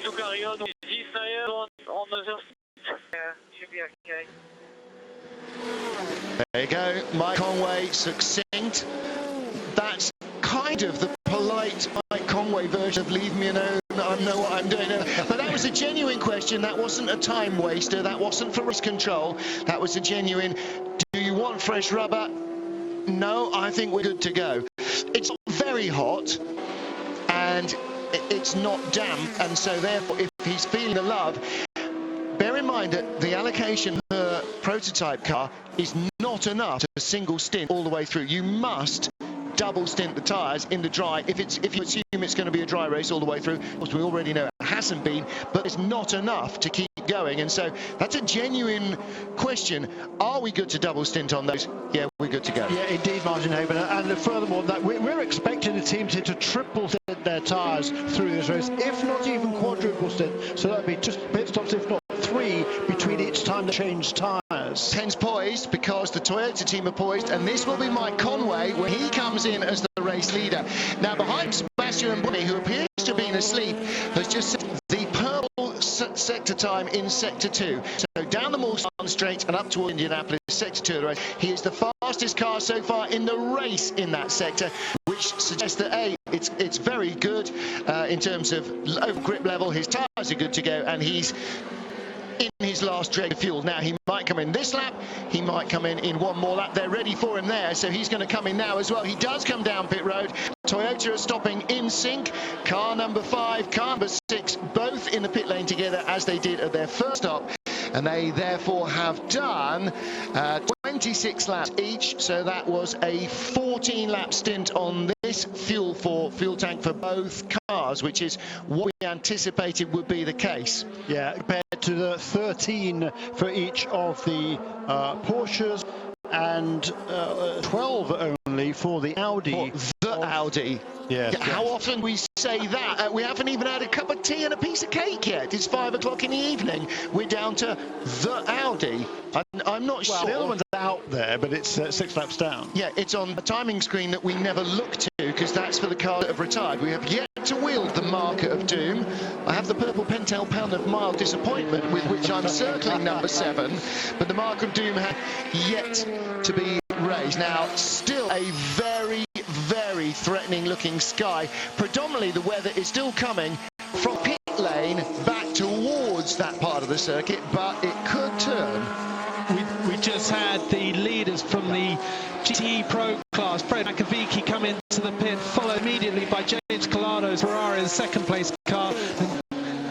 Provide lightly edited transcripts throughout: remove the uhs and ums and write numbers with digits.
to carry on with this tire on other side. Yeah, should be okay. There you go, Mike Conway, succinct. That's kind of the polite Mike Conway version of leave me alone, I know what I'm doing. But that was a genuine question, that wasn't a time waster, that wasn't for race control, that was a genuine, do you want fresh rubber? No, I think we're good to go. It's very hot and it's not damp, and so therefore if he's feeling the love, bear in mind that the allocation of the prototype car is not enough to a single stint all the way through. You must double stint the tyres in the dry if you assume it's going to be a dry race all the way through. Of course, we already know it hasn't been, but it's not enough to keep going, and so that's a genuine question. Are we good to double stint on those? Yeah, we're good to go. Yeah, indeed, Martin Haven, and furthermore, that we're expecting the team to triple stint their tyres through this race, if not even quadruple stint, so that'd be just pit stops, if not 3 between each time they change tyres. 10's poised because the Toyota team are poised, and this will be Mike Conway when he comes in as the race leader. Now behind Sebastian Buemi, who appears to have been asleep, has just set the purple sector time in sector 2. So down the Mulsanne Straight and up toward Indianapolis, sector 2 of the race. He is the fastest car so far in the race in that sector, which suggests that A, it's very good in terms of over grip level. His tyres are good to go, and he's in his last drag of fuel. Now he might come in this lap, he might come in one more lap. They're ready for him there, so he's going to come in now as well. He does come down pit road. Toyota are stopping in sync. Car number 5, car number 6, both in the pit lane together as they did at their first stop, and they therefore have done 26 laps each, so that was a 14-lap stint on this fuel tank for both cars, which is what we anticipated would be the case. Yeah, compared to the 13 for each of the Porsches and 12 only for the Audi. Audi. Yes, How often we say that? We haven't even had a cup of tea and a piece of cake yet. It's 5 o'clock in the evening. We're down to the Audi. I'm not sure. The other one's out there, but it's 6 laps down. Yeah, it's on a timing screen that we never look to, because that's for the cars that have retired. We have yet to wield the marker of doom. I have the purple Pentel pound of mild disappointment, with which I'm circling number 7, but the marker of doom has yet to be raised. Now, still a very, very threatening looking sky. Predominantly the weather is still coming from pit lane back towards that part of the circuit, but it could turn. We just had the leaders from the GTE Pro class, Fred Makovici, come into the pit, followed immediately by James Colado's Ferrari's second place car,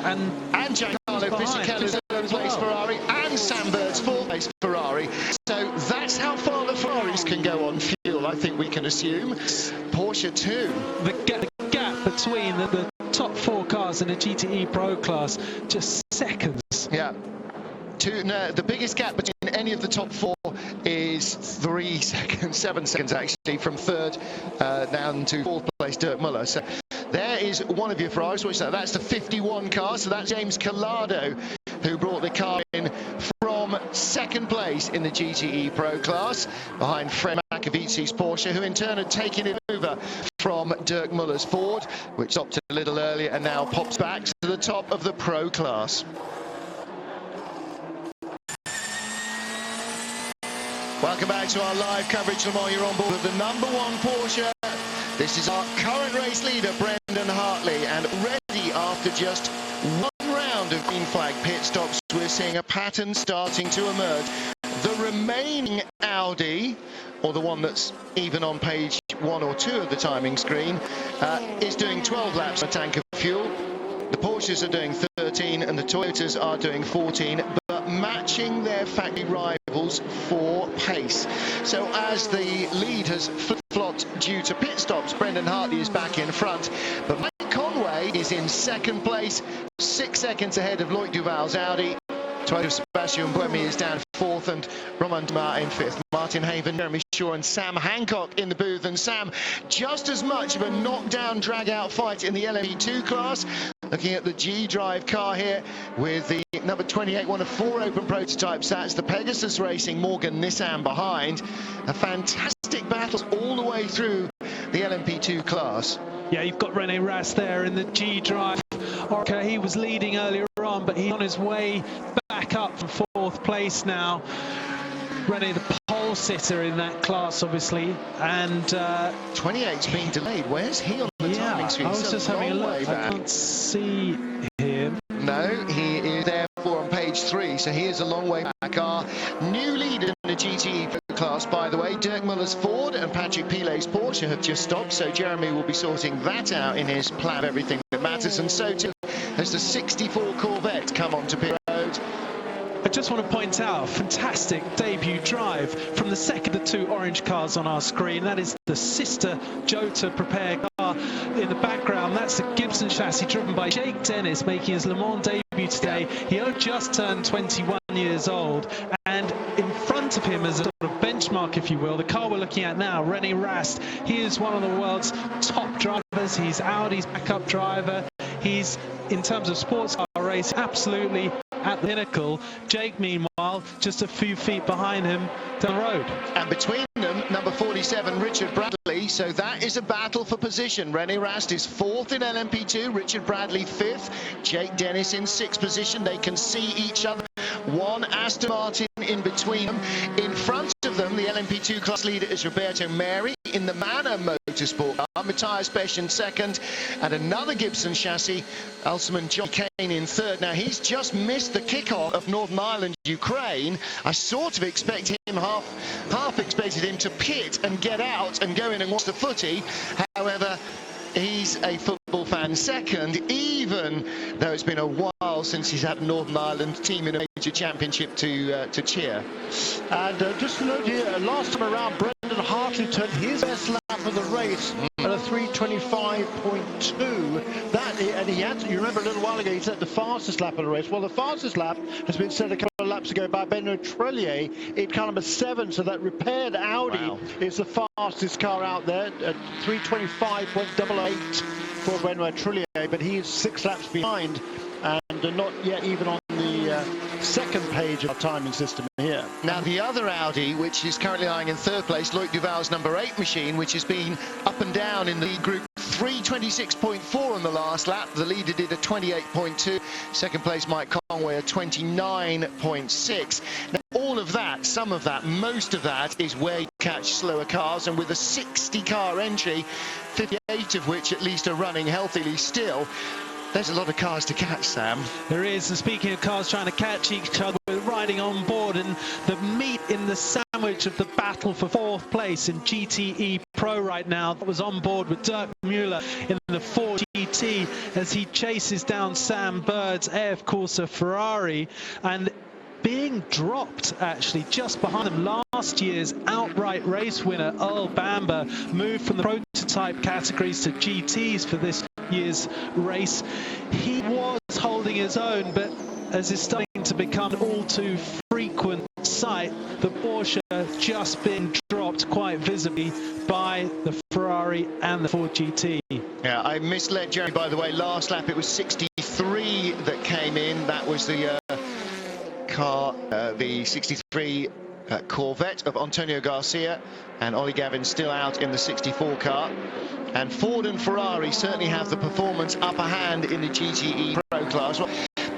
and Giancarlo Fisichella's third place Ferrari, and Sam Bird's fourth place Ferrari. So that's how far the Ferraris can go on fuel, I think we can assume. Porsche too. The gap between the top 4 cars in the GTE Pro class, just seconds. Yeah. The biggest gap between any of the top 4 is 3 seconds, 7 seconds actually, from third down to fourth place Dirk Muller. So there is one of your Ferraris. Watch that. That's the 51 car. So that's James Collado, who brought the car in from second place in the GTE Pro class, behind Fred Makovici's Porsche, who in turn had taken it over from Dirk Muller's Ford, which stopped a little earlier and now pops back to the top of the Pro class. Welcome back to our live coverage. Lamar, you're on board with the number 1 Porsche. This is our current race leader, Brendan Hartley, and already after just 1 round of green flag pit stops, we're seeing a pattern starting to emerge. The remaining Audi, or the one that's even on page 1 or 2 of the timing screen, is doing 12 laps on a tank of fuel. The Porsches are doing 13 and the Toyotas are doing 14, but matching their factory rivals for pace. So as the lead has flip-flopped due to pit stops, Brendan Hartley is back in front, but Mike Conway is in second place, 6 seconds ahead of Loic Duval's Audi. Toyota Sebastian Buemi is down 4th, and Romain Dumas in 5th. Martin Haven, Jeremy Shaw and Sam Hancock in the booth. And Sam, just as much of a knockdown, drag-out fight in the LMP2 class. Looking at the G-Drive car here with the number 28, one of 4 open prototypes. That's the Pegasus Racing Morgan Nissan behind. A fantastic battle all the way through the LMP2 class. Yeah, you've got René Rast there in the G-Drive Orica. He was leading earlier on, but he's on his way back up from 4th place now. Rennie, the pole sitter in that class, obviously, and 28's been delayed. Where's he on the timing screen? I was just having a look. I can't see him. No, he is therefore on page 3, so he is a long way back. Our new leader in the GTE class, by the way, Dirk Muller's Ford and Patrick Pilet's Porsche have just stopped, so Jeremy will be sorting that out in his plan of everything that matters, and so too has the 64 Corvette come onto pit road. I just want to point out a fantastic debut drive from the second of the 2 orange cars on our screen. That is the sister Jota prepared car in the background. That's the Gibson chassis driven by Jake Dennis, making his Le Mans debut today. He only just turned 21 years old, and in front of him as a sort of benchmark, if you will, the car we're looking at now, René Rast. He is one of the world's top drivers. He's Audi's backup driver. He's, in terms of sports car race, absolutely at the pinnacle. Jake, meanwhile, just a few feet behind him down the road. And between them, number 47, Richard Bradley. So that is a battle for position. René Rast is 4th in LMP2, Richard Bradley 5th, Jake Dennis in 6th position. They can see each other. One Aston Martin in between them. In front of them, the LMP2 class leader is Roberto Meri in the Manor Motorsport car. Matthias Pesch in 2nd, and another Gibson chassis, Alsaman John Kane in 3rd. Now, he's just missed the kickoff of Northern Ireland, Ukraine. I sort of expect him, half expected him to pit and get out and go in and watch the footy. However, he's a football fan second, even though it's been a while since he's had a Northern Ireland team in a major championship to cheer. And just to note here, last time around, Brendan Hartley turned his best lap of the race at a 3:25.2. And he had, you remember a little while ago, he set the fastest lap of the race. Well, the fastest lap has been set a couple of laps ago by Benoit Trellier in car number 7. So that repaired Audi is the fastest car out there at 3:25.88 for Benoit Trellier, but he is 6 laps behind and not yet even on the second page of our timing system here. Now, the other Audi, which is currently lying in 3rd place, Loic Duval's number 8 machine, which has been up and down in the lead group. 3:26.4 on the last lap. The leader did a 28.2. Second place, Mike Conway, a 29.6. Now, all of that, some of that, most of that is where you catch slower cars, and with a 60-car entry, 58 of which at least are running healthily still, there's a lot of cars to catch, Sam. There is, and speaking of cars trying to catch each other, we're riding on board, and the meat in the sandwich of the battle for 4th place in GTE Pro right now was on board with Dirk Muller in the Ford GT as he chases down Sam Bird's AF Corsa Ferrari, and being dropped actually just behind them. Last year's outright race winner Earl Bamber moved from the prototype categories to GTs for this year's race. He was holding his own, but as is starting to become an all too frequent sight, the Porsche just being dropped quite visibly by the Ferrari and the Ford GT. Yeah, I misled Jeremy, by the way. Last lap it was 63 that came in. That was the car, the 63 Corvette of Antonio Garcia, and Ollie Gavin still out in the 64 car. And Ford and Ferrari certainly have the performance upper hand in the GTE Pro class. Well,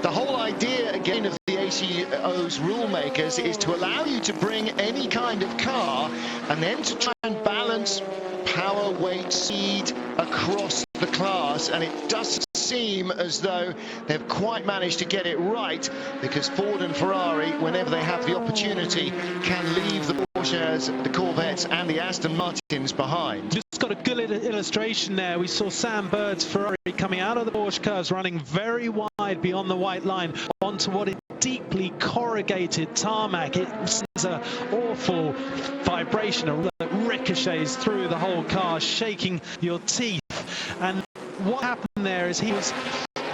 the whole idea, again, of the ACO's rule makers is to allow you to bring any kind of car and then to try and balance power, weight, speed across the class, and it doesn't seem as though they've quite managed to get it right, because Ford and Ferrari, whenever they have the opportunity, can leave the Porsches, the Corvettes and the Aston Martins behind. Just got a good illustration there. We saw Sam Bird's Ferrari coming out of the Porsche curves, running very wide beyond the white line onto what is deeply corrugated tarmac. It sends an awful vibration that ricochets through the whole car, shaking your teeth. And what happened there is he was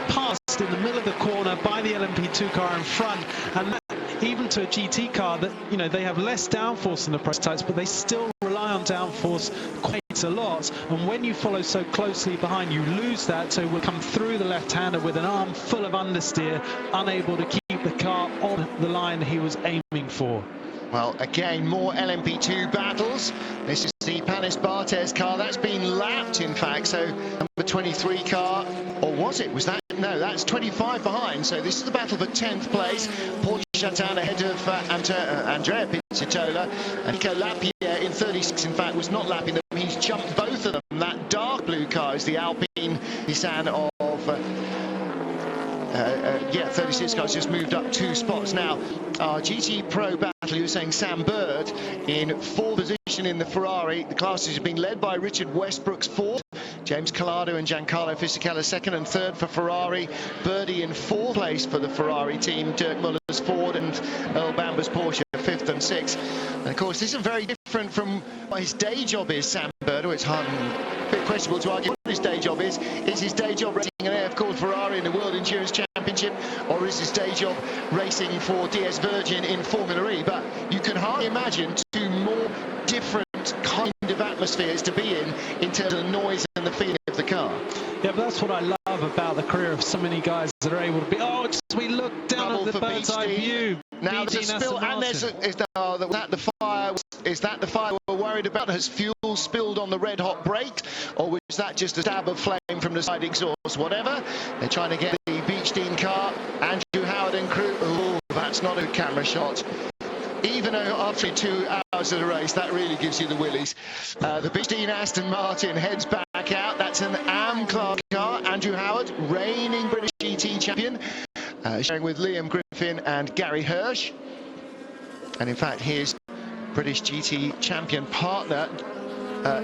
passed in the middle of the corner by the LMP2 car in front, and that, even to a GT car, that, you know, they have less downforce than the prototypes, but they still rely on downforce quite a lot, and when you follow so closely behind, you lose that, so we'll come through the left-hander with an arm full of understeer, unable to keep the car on the line he was aiming for. Well, again, more LMP2 battles. This is the Panis Barthez car. That's been lapped, in fact. So, number 23 car, or was it? Was that No, that's 25 behind. So this is the battle for 10th place. Pt.2 ahead of Andrea Pizzitola. And Nico Lapierre in 36, in fact, was not lapping them. He's jumped both of them. That dark blue car is the Alpine Nissan of... 36 cars just moved up 2 spots now. Our GT Pro battle, you were saying Sam Bird in 4th position in the Ferrari. The classes have been led by Richard Westbrook's 4th, James Collado and Giancarlo Fisichella 2nd and 3rd for Ferrari. Birdie in 4th place for the Ferrari team, Dirk Muller's Ford and Earl Bamber's Porsche 5th and 6th. And of course, this is very different from what his day job is, Sam Bird. It's a bit questionable to argue what his day job is. Is his day job racing an AF-called Ferrari in the World Endurance Championship, or is his day job racing for DS Virgin in Formula E? But you can hardly imagine 2 more different kind of atmospheres to be in terms of the noise and the feeling of the car. Yeah, but that's what I love about the career of so many guys that are able to be, just we look down at the bird's eye view. Now there's a spill, and is that the fire we're worried about? Has fuel spilled on the red hot brakes, or was that just a stab of flame from the side exhaust? Whatever, they're trying to get the Beechdean car. Andrew Howard and crew. Oh, that's not a camera shot. Even after 2 hours of the race, that really gives you the willies. The Beechdean Aston Martin heads back out. That's an AM-class car. Andrew Howard, reigning British GT champion, sharing with Liam Griffin and Gary Hirsch. And in fact, his British GT champion partner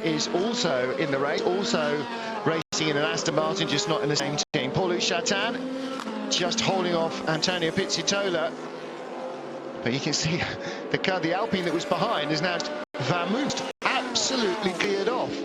is also in the race, also racing in an Aston Martin, just not in the same team. Paul-Luc Chatin just holding off Antonio Pizzitola. But you can see the car, the Alpine that was behind, is now vamoosed, absolutely cleared off.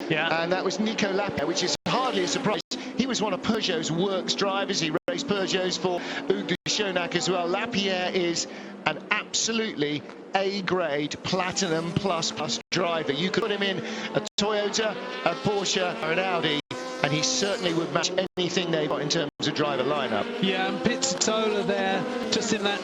Yeah. And that was Nico Lapierre, which is hardly a surprise. He was one of Peugeot's works drivers. He raced Peugeots for Hugues de Schoenack as well. Lapierre is an absolutely A-grade Platinum Plus driver. You could put him in a Toyota, a Porsche or an Audi, and he certainly would match anything they've got in terms of driver lineup. Yeah, and Pizzitola there, just in that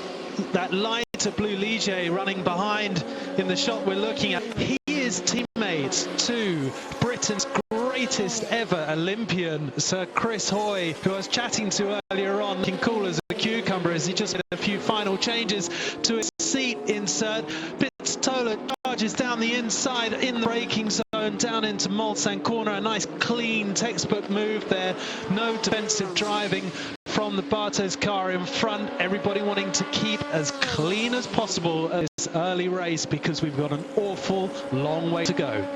lighter blue Ligier running behind in the shot we're looking at. He is teammate to Britain's greatest ever Olympian, Sir Chris Hoy, who I was chatting to earlier on, looking cool as a cucumber as he just made a few final changes to his seat insert. Pizzitola charges down the inside in the braking zone, down into Mulsanne corner. A nice clean textbook move there, no defensive driving from the Bartos car in front. Everybody wanting to keep as clean as possible at this early race, because we've got an awful long way to go.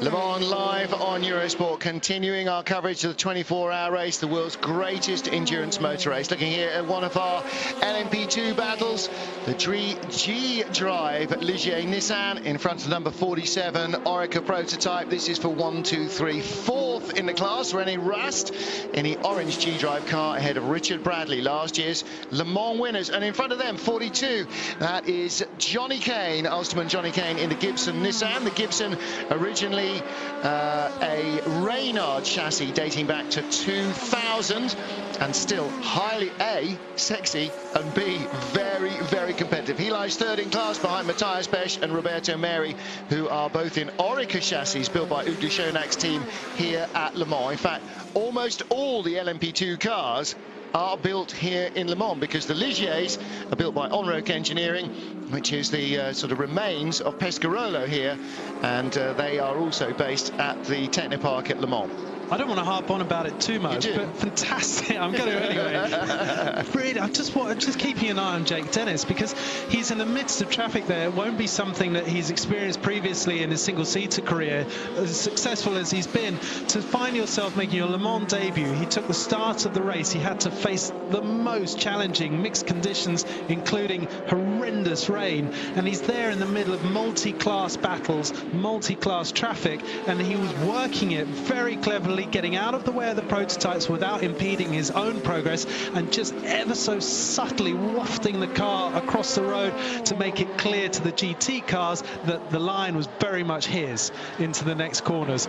Le Mans live on Eurosport, continuing our coverage of the 24-hour race, the world's greatest endurance motor race. Looking here at one of our LMP2 battles, the G-Drive Ligier Nissan in front of number 47 Orica prototype. This is for 1, 2, 3, 4th in the class. René Rast in the orange G-Drive car ahead of Richard Bradley, last year's Le Mans winners. And in front of them, 42, that is Johnny Kane, Ulsterman Johnny Kane in the Gibson Nissan. The Gibson originally a Reynard chassis dating back to 2000, and still highly A, sexy, and B, very, very competitive. He lies 3rd in class behind Matthias Besch and Roberto Meri, who are both in Orica chassis built by Hugues de Schoenack's team here at Le Mans. In fact, almost all the LMP2 cars are built here in Le Mans, because the Ligiers are built by Onroc Engineering, which is the sort of remains of Pescarolo here, and they are also based at the Technopark at Le Mans. I don't want to harp on about it too much, but fantastic. I'm going to anyway. Really, I'm just keeping an eye on Jake Dennis, because he's in the midst of traffic there. It won't be something that he's experienced previously in his single-seater career, as successful as he's been. To find yourself making your Le Mans debut, he took the start of the race. He had to face the most challenging mixed conditions, including horrendous rain, and he's there in the middle of multi-class battles, multi-class traffic, and he was working it very cleverly, getting out of the way of the prototypes without impeding his own progress, and just ever so subtly wafting the car across the road to make it clear to the GT cars that the line was very much his into the next corners.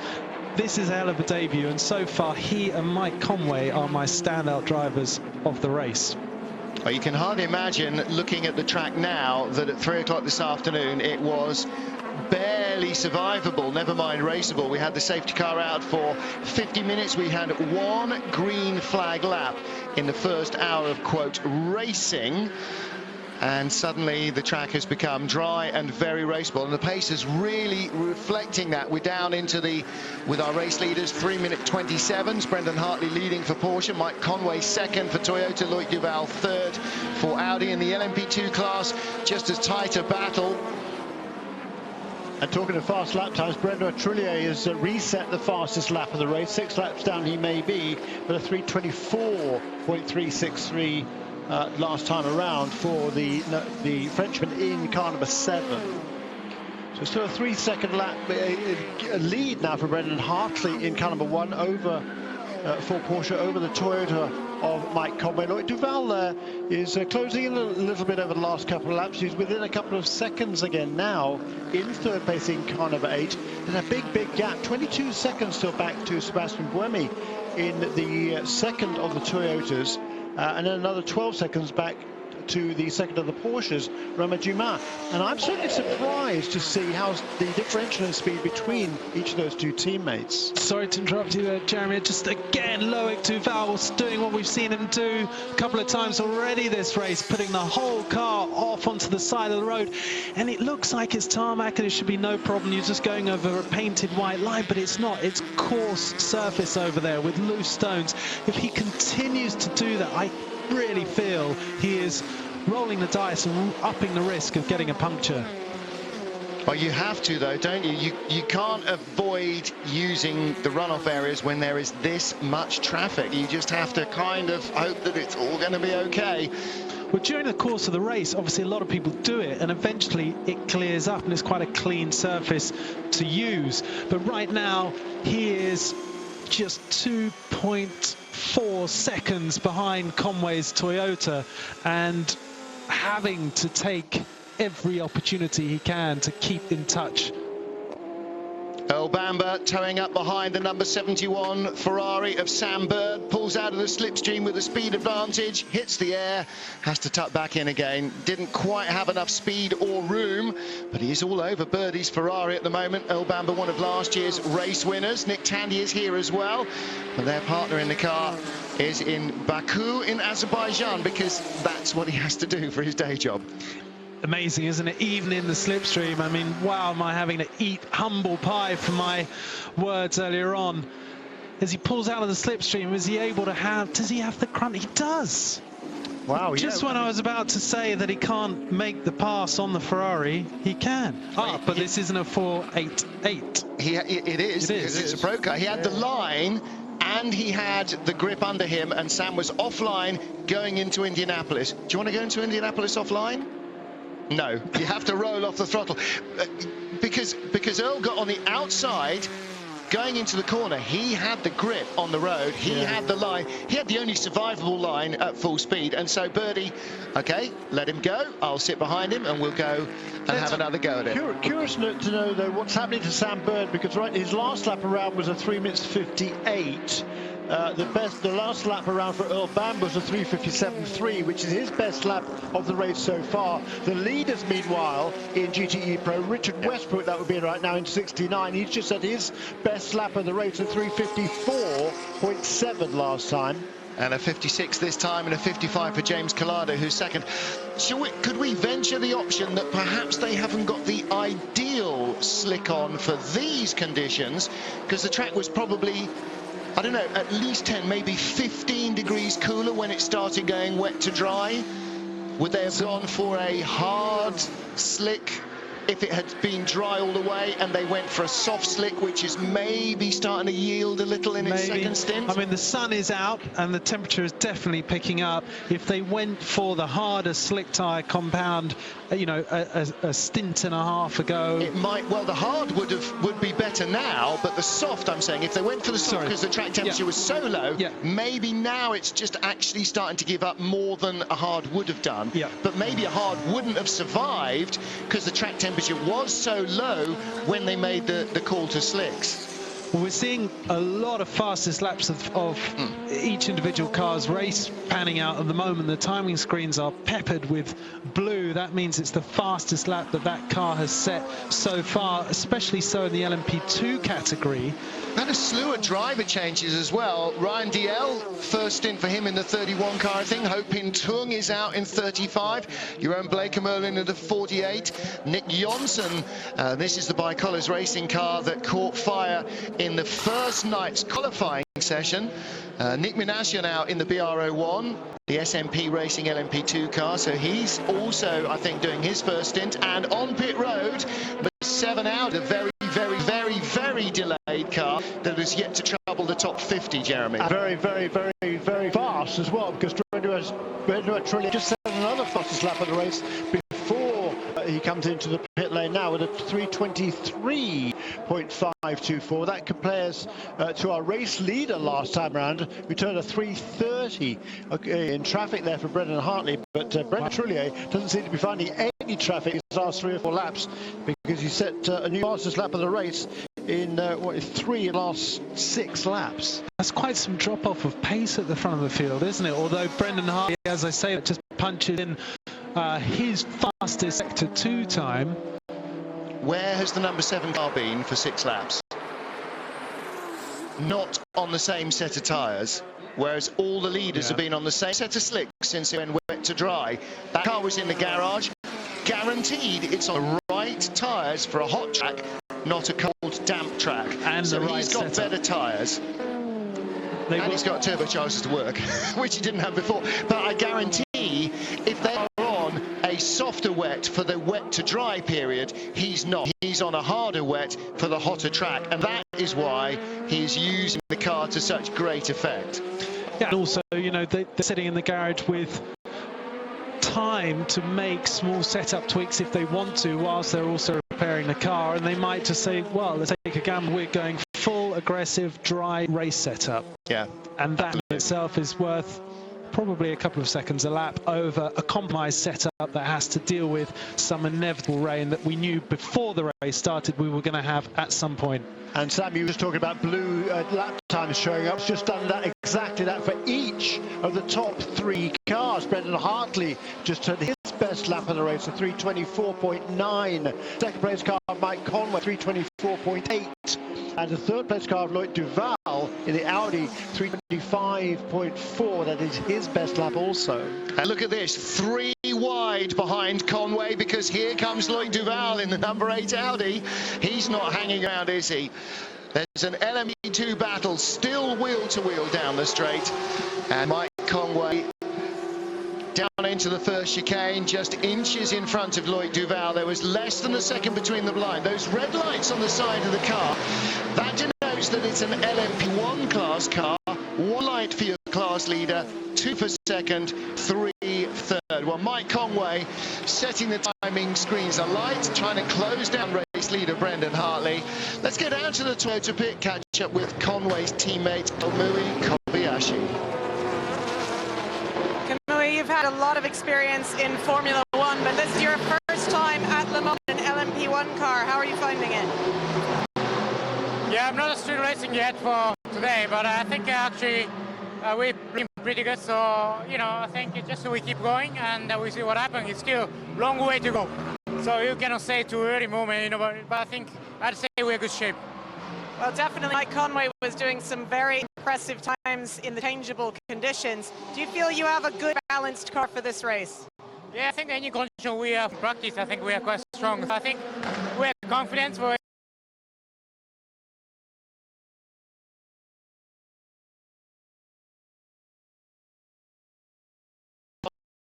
This is a hell of a debut, and so far he and Mike Conway are my standout drivers of the race. Well, you can hardly imagine, looking at the track now, that at 3 o'clock this afternoon it was barely survivable, never mind raceable. We had the safety car out for 50 minutes. We had one green flag lap in the first hour of, quote, racing. And suddenly the track has become dry and very raceable, and the pace is really reflecting that. We're down into with our race leaders, 3-minute 27s. Brendan Hartley leading for Porsche, Mike Conway second for Toyota, Loic Duval third for Audi. In the LMP2 class, just as tight a battle. And talking of fast lap times, Brendan Trullier has reset the fastest lap of the race. 6 laps down he may be, but a 3:24.363 last time around for the Frenchman in car number 7. So still a 3-second lap lead now for Brendan Hartley in car number 1 over for Porsche over the Toyota of Mike Conway. Loic Duval there is closing in a little bit over the last couple of laps. He's within a couple of seconds again now in third place in car number 8. There's a big gap, 22 seconds still back to Sebastian Buemi in the second of the Toyotas. And then another 12 seconds back to the second of the Porsches, Romain Dumas. And I'm certainly surprised to see how the differential in speed between each of those two teammates. Sorry to interrupt you there, Jeremy. Just again, Loic Duval doing what we've seen him do a couple of times already this race, putting the whole car off onto the side of the road. And it looks like it's tarmac and it should be no problem. You're just going over a painted white line, but it's not. It's coarse surface over there with loose stones. If he continues to do that, I really feel he is rolling the dice and upping the risk of getting a puncture. Well, you have to, though, don't you? You can't avoid using the runoff areas when there is this much traffic. You just have to kind of hope that it's all going to be okay. Well, during the course of the race, obviously a lot of people do it, and eventually it clears up and it's quite a clean surface to use. But right now, he is just 2.4 seconds behind Conway's Toyota and having to take every opportunity he can to keep in touch. Earl Bamber towing up behind the number 71 Ferrari of Sam Bird, pulls out of the slipstream with a speed advantage, hits the air, has to tuck back in again. Didn't quite have enough speed or room, but he is all over Birdie's Ferrari at the moment. Earl Bamber, one of last year's race winners. Nick Tandy is here as well, and their partner in the car is in Baku in Azerbaijan, because that's what he has to do for his day job. Amazing, isn't it? Even in the slipstream. I mean, wow, am I having to eat humble pie for my words earlier on. As he pulls out of the slipstream, is he able to have, does he have the crunch? He does. Wow, Just when I was about to say that he can't make the pass on the Ferrari, he can. But this isn't a 4.88. It is, because it's a pro car. He had the line, and he had the grip under him, and Sam was offline going into Indianapolis. Do you want to go into Indianapolis offline? No, you have to roll off the throttle, because Earl got on the outside going into the corner. He had the grip on the road, he had the line, he had the only survivable line at full speed. And so Birdie, okay, let him go, I'll sit behind him and we'll go and have another go at it. Curious to know though what's happening to Sam Bird, because his last lap around was a 3:58. The last lap around for Earl Bamber was a 3:57.3, which is his best lap of the race so far. The leaders, meanwhile, in GTE Pro, Richard Westbrook, that would be right now in 69. He's just had his best lap of the race at 3:54.7 last time. And a 56 this time, and a 55 for James Collado, who's second. Could we venture the option that perhaps they haven't got the ideal slick on for these conditions, because the track was probably, I don't know, at least 10, maybe 15 degrees cooler when it started going wet to dry? Would they have gone for a hard slick if it had been dry all the way, and they went for a soft slick, which is maybe starting to yield a little in its second stint? I mean, the sun is out and the temperature is definitely picking up. If they went for the harder slick tyre compound, you know, a stint and a half ago, it might, well, the hard would be better now, but the soft, I'm saying, if they went for the soft because the track temperature was so low, maybe now it's just actually starting to give up more than a hard would have done. But maybe a hard wouldn't have survived because the track temperature was so low when they made the call to slicks. Well, we're seeing a lot of fastest laps of each individual car's race panning out at the moment. The timing screens are peppered with blue. That means it's the fastest lap that car has set so far, especially so in the LMP2 category. And a slew of driver changes as well. Ryan DL, first stint for him in the 31 car, I think. Ho Pin Tung is out in 35. Jeroen Bleekemolen in the 48. Nick Johnson, this is the Bicolors racing car that caught fire in the first night's qualifying session. Nick Minascia now in the BR01, the SMP Racing LMP2 car, so he's also, I think, doing his first stint. And on pit road, 7 out, a very delayed car that is yet to trouble the top 50, Jeremy. Very fast as well, because Trulli just set another fastest lap of the race before he comes into the pit lane now with a 3:23.524. That compares to our race leader last time around, who turned a 3:30 in traffic there for Brendan Hartley. But Brendan Trulli doesn't seem to be finding any traffic his last 3 or 4 laps, because he set a new fastest lap of the race in 3 of the last 6 laps. That's quite some drop-off of pace at the front of the field, isn't it? Although Brendan Hartley, as I say, just punches in his fastest Sector 2 time. Where has the number 7 car been for 6 laps? Not on the same set of tyres, whereas all the leaders have been on the same set of slicks since it went wet to dry. That car was in the garage. Guaranteed it's on the right tyres for a hot track, not a cold, damp track. And so the he's got better tyres. And he's got turbochargers to work, which he didn't have before. But I guarantee if they are on a softer wet for the wet to dry period, he's not. He's on a harder wet for the hotter track. And that is why he is using the car to such great effect. Yeah, and also, you know, they're sitting in the garage with time to make small setup tweaks if they want to, whilst they're also repairing the car, and they might just say, well, let's take a gamble, we're going full aggressive dry race setup. Yeah, and that in itself is worth probably a couple of seconds a lap over a compromised setup that has to deal with some inevitable rain that we knew before the race started we were going to have at some point. And Sam, you was talking about blue lap times showing up. It's just done that, exactly that for each of the top 3 cars. Brendan Hartley just turned his best lap of the race, a 3:24.9. Second place car Mike Conway, 3:24.8. And the third place car of Loic Duval in the Audi, 3:25.4. That is his best lap also. And look at this, 3 wide behind Conway, because here comes Loic Duval in the number 8 Audi. He's not hanging around, is he? There's an LMP2 battle still wheel to wheel down the straight, and Mike Conway down into the first chicane, just inches in front of Loic Duval. There was less than a second between them blind. Those red lights on the side of the car, that denotes that it's an LMP1 class car. 1 light for your class leader, 2 for second, 3 third. Well, Mike Conway setting the timing screens alight, trying to close down race leader Brendan Hartley. Let's get down to the Toyota pit, catch up with Conway's teammate Kamui Kobayashi. Kamui, you've had a lot of experience in Formula 1, but this is your first time at Le Mans in an LMP1 car. How are you finding it? Yeah, I'm not street racing yet for today, but I think actually we're pretty good. So, you know, I think it's just we keep going and we see what happens. It's still a long way to go. So you cannot say too early moment, you know, but I think I'd say we're in good shape. Well, definitely Mike Conway was doing some very impressive times in the changeable conditions. Do you feel you have a good balanced car for this race? Yeah, I think any condition we have practiced, I think we are quite strong. So I think we're confident.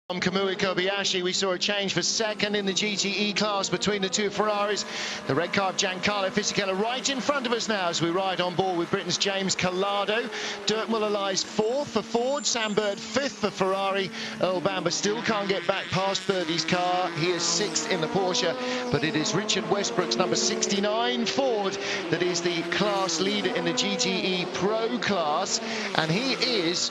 From Kamui Kobayashi, we saw a change for second in the GTE class between the 2 Ferraris. The red car of Giancarlo Fisichella right in front of us now as we ride on board with Britain's James Collado. Dirk Muller lies 4th for Ford, Sam Bird 5th for Ferrari. Earl Bamber still can't get back past Birdie's car. He is 6th in the Porsche, but it is Richard Westbrook's number 69 Ford that is the class leader in the GTE Pro class, and he is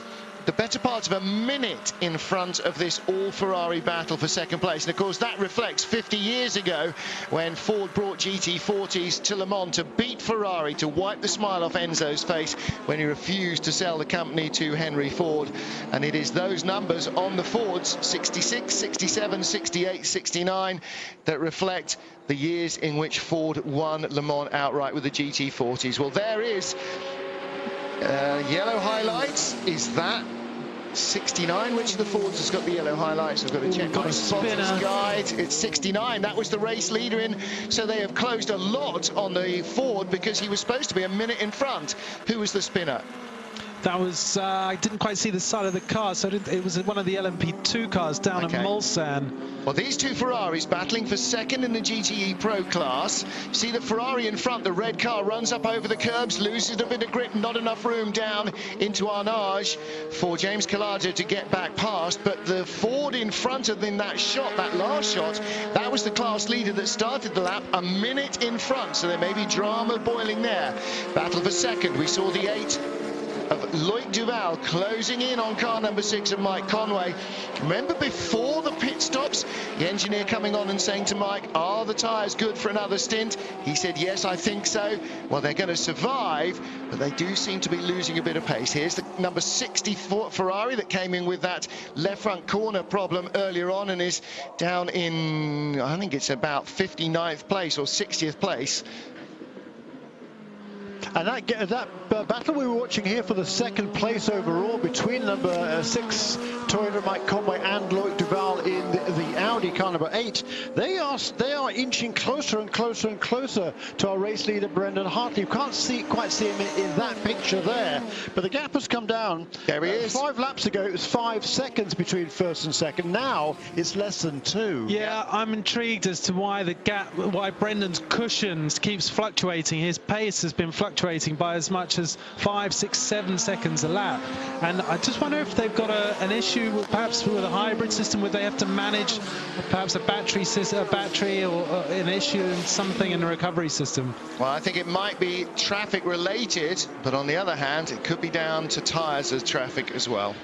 the better part of a minute in front of this all-Ferrari battle for second place. And of course that reflects 50 years ago when Ford brought GT40s to Le Mans to beat Ferrari, to wipe the smile off Enzo's face when he refused to sell the company to Henry Ford. And it is those numbers on the Fords, 66, 67, 68, 69, that reflect the years in which Ford won Le Mans outright with the GT40s. Well, there is yellow highlights. Is that 69? Which of the Fords has got the yellow highlights? I've got to check my sponsors guide. It's 69. That was the race leader in. So they have closed a lot on the Ford because he was supposed to be a minute in front. Who was the spinner? That was, I didn't quite see the side of the car, so it was one of the LMP2 cars down at Mulsanne. Well, these two Ferraris battling for second in the GTE Pro class. See the Ferrari in front, the red car runs up over the curbs, loses a bit of grip, not enough room down into Arnage for James Calado to get back past. But the Ford in front of them, that shot, that last shot, that was the class leader that started the lap a minute in front. So there may be drama boiling there. Battle for second. We saw the 8 of Loic Duval closing in on car number 6 of Mike Conway. Remember before the pit stops, the engineer coming on and saying to Mike, are the tyres good for another stint? He said, yes, I think so. Well, they're going to survive, but they do seem to be losing a bit of pace. Here's the number 64 Ferrari that came in with that left front corner problem earlier on and is down in, I think it's about 59th place or 60th place. And that battle we were watching here for the second place overall between number 6 Toyota Mike Conway and Loic Duval in the Audi car number 8, they are inching closer and closer and closer to our race leader Brendan Hartley. You can't quite see him in that picture there, but the gap has come down. There he is. 5 laps ago it was 5 seconds between first and second. Now it's less than 2. Yeah, I'm intrigued as to why the gap, why Brendan's cushions keeps fluctuating. His pace has been fluctuating by as much as 5, 6, 7 seconds a lap, and I just wonder if they've got an issue perhaps with a hybrid system where they have to manage perhaps a battery or an issue in something in the recovery system. Well, I think it might be traffic related, but on the other hand it could be down to tyres as traffic as well.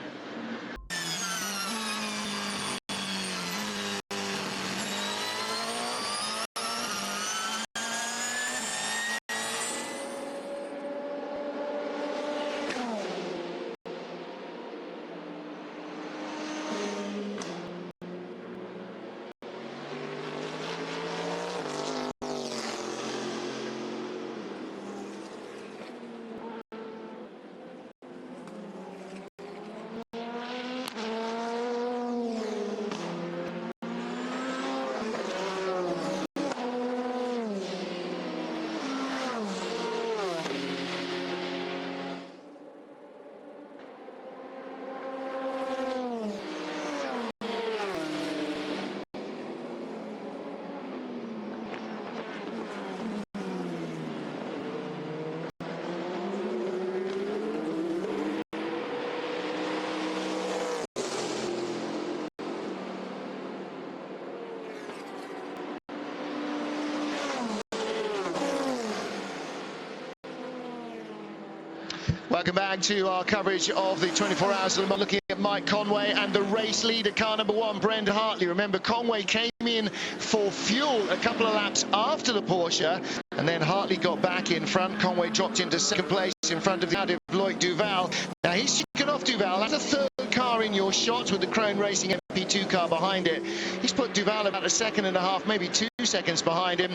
Welcome back to our coverage of the 24 Hours of Le Mans, looking at Mike Conway and the race leader, car number 1, Brendan Hartley. Remember, Conway came in for fuel a couple of laps after the Porsche, and then Hartley got back in front. Conway dropped into second place in front of the Audi of Loic Duval. Now he's chicken off Duval. That's a third car in your shots with the Krone Racing MP2 car behind it. He's put Duval about 1.5 seconds, maybe 2 seconds behind him,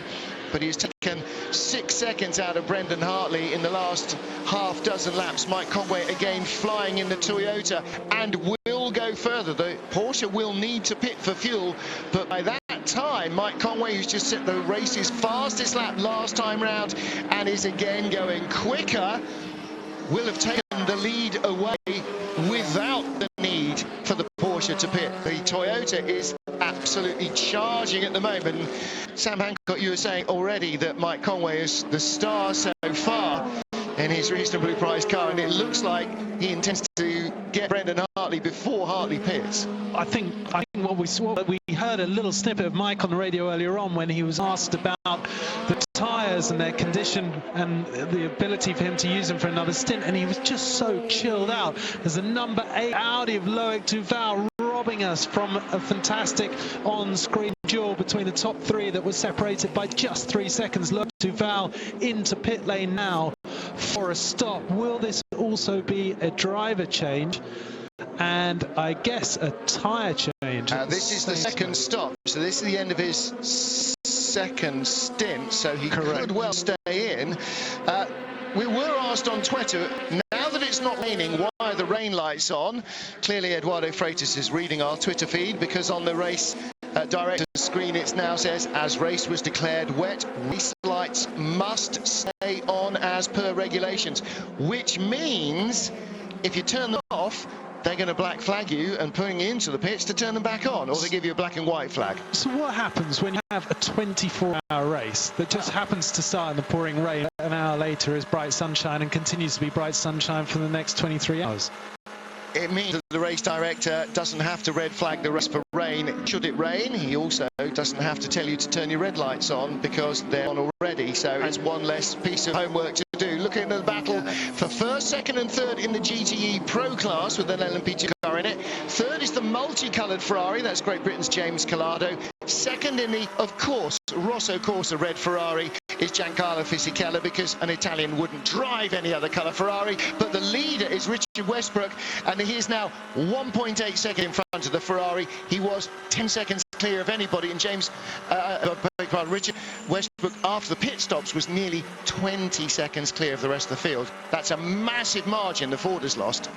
but he's taken 6 seconds out of Brendan Hartley in the last half dozen laps. Mike Conway again flying in the Toyota and will go further. The Porsche will need to pit for fuel, but by that time Mike Conway, who's just set the race's fastest lap last time round and is again going quicker, will have taken the lead away without the need for the Porsche to pit. The Toyota is absolutely charging at the moment. Sam Hancock, you were saying already that Mike Conway is the star so far in his reasonably priced car, and it looks like he intends to get Brendan Hartley before Hartley pits? I think what we saw, we heard a little snippet of Mike on the radio earlier on when he was asked about the tyres and their condition and the ability for him to use them for another stint, and he was just so chilled out. There's a number 8 Audi of Loic Duval robbing us from a fantastic on-screen duel between the top 3 that was separated by just 3 seconds. Loic Duval into pit lane now for a stop. Will this also be a driver change? And I guess a tyre change. This is the second stop, so this is the end of his second stint, so he could well stay in. We were asked on Twitter, now that it's not raining, why are the rain lights on? Clearly Eduardo Freitas is reading our Twitter feed, because on the race director's screen it now says, as race was declared wet, race lights must stay on as per regulations, which means if you turn them off, they're going to black flag you and putting you into the pits to turn them back on, or they give you a black and white flag. So what happens when you have a 24-hour race that just happens to start in the pouring rain, an hour later is bright sunshine and continues to be bright sunshine for the next 23 hours? It means that the race director doesn't have to red flag the race for rain. Should it rain, he also doesn't have to tell you to turn your red lights on because they're on already. So it's one less piece of homework to do. Looking at the battle for first, second and third in the GTE Pro class with an LMP2 car in it. Third is the multicoloured Ferrari, that's Great Britain's James Collado. Second in the, of course, Rosso Corsa red Ferrari is Giancarlo Fisichella, because an Italian wouldn't drive any other colour Ferrari. But the leader is Richard Westbrook, and he is now 1.8 seconds in front of the Ferrari. He was 10 seconds clear of anybody, and Richard Westbrook, after the pit stops, was nearly 20 seconds clear of the rest of the field. That's a massive margin the Ford has lost.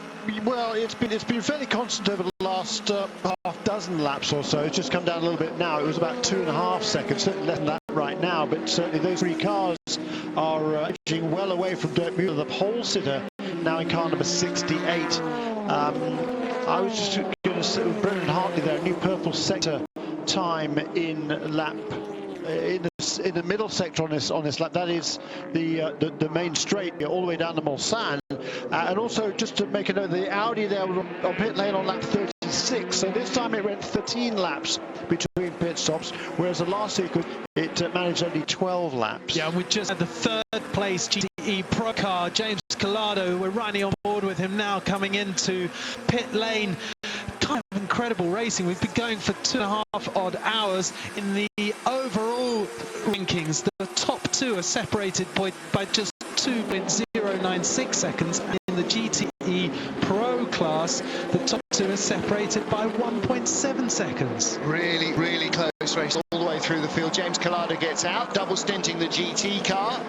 Well, it's been fairly constant over the last half dozen laps or so. It's just come down a little bit now. It was about 2.5 seconds, certainly less than that right now, but certainly those 3 cars are edging well away from Dirk Mueller, the pole sitter, now in car number 68. I was just going to say, Brendan Hartley there, new purple sector time in lap in the middle sector on this lap. That is the main straight all the way down to Mulsanne, and also just to make a note, the Audi there was on pit lane on lap 36, so this time it ran 13 laps between pit stops, whereas the last sequence it managed only 12 laps. Yeah, we just had the third place GTE Pro car, James Collado. We're running on board with him now, coming into pit lane. Kind of incredible racing. We've been going for 2.5 odd hours. In the overall rankings, the top 2 are separated by just 2.096 seconds. And in the GTE Pro class, the top 2 are separated by 1.7 seconds. Really, really close race all the way through the field. James Collado gets out, double stinting the GT car.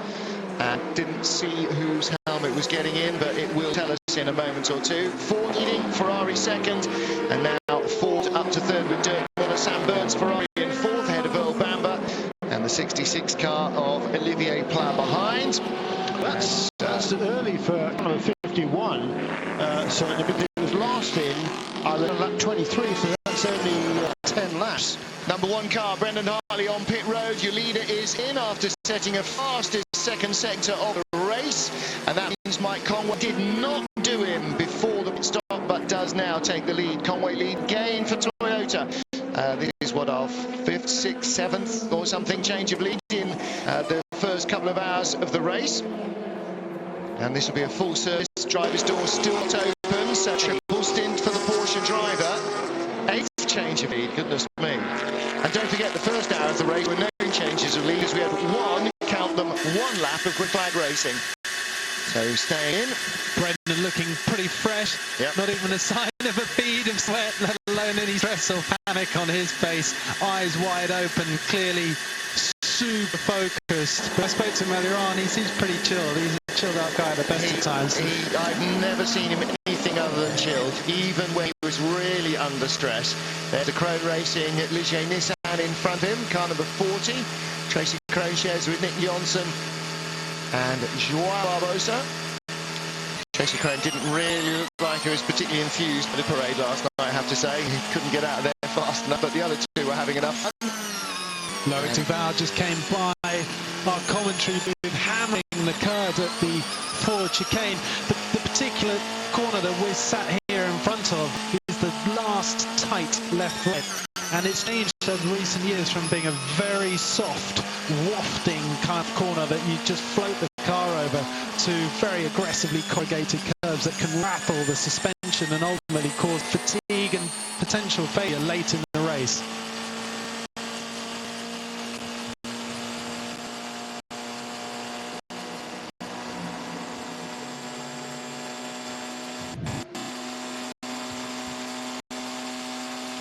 And didn't see whose helmet was getting in, but it will tell us in a moment or two. Ford leading, Ferrari second, and now Ford up to third with Dirk Mueller. Sam Burns Ferrari in fourth, ahead of Earl Bamber, and the 66 car of Olivier Pla behind. That's early for number 51, certainly, because it was last in on lap 23, so that's only 10 laps. Number 1 car, Brendan Hartley on pit road. Your leader is in after setting a fastest second sector of the race, and that means Mike Conway did not do him before the pit stop, but does now take the lead. Conway lead gain for Toyota. This is what, our 5th, 6th, 7th or something change of lead in the first couple of hours of the race. And this will be a full service. Driver's door still not open, so triple stint for the Porsche driver. 8th change of lead, goodness me. And don't forget, the first hour of the race were no changes of lead, as we had count them, one lap of quick flag racing. So staying in. Brendan looking pretty fresh. Yep. Not even a sign of a bead of sweat, let alone any stress or panic on his face. Eyes wide open, clearly super focused. But I spoke to him earlier on, he seems pretty chilled. He's a chilled out guy at the best of times. I've never seen him anything other than chilled, even when he was really under stress. There's the Krohn Racing at Ligier Nissan in front of him, car number 40. Tracy Krohn shares with Nick Johnson and Joao Barbosa. Tracy Krohn didn't really look like he was particularly enthused by the parade last night, I have to say. He couldn't get out of there fast enough, but the other 2 were having enough fun. Loic Duval just came by our commentary booth, hammering the curves at the Ford chicane. The particular corner that we sat here and front of is the last tight left right. And it's changed over recent years from being a very soft, wafting kind of corner that you just float the car over to very aggressively corrugated curves that can rattle the suspension and ultimately cause fatigue and potential failure late in the race.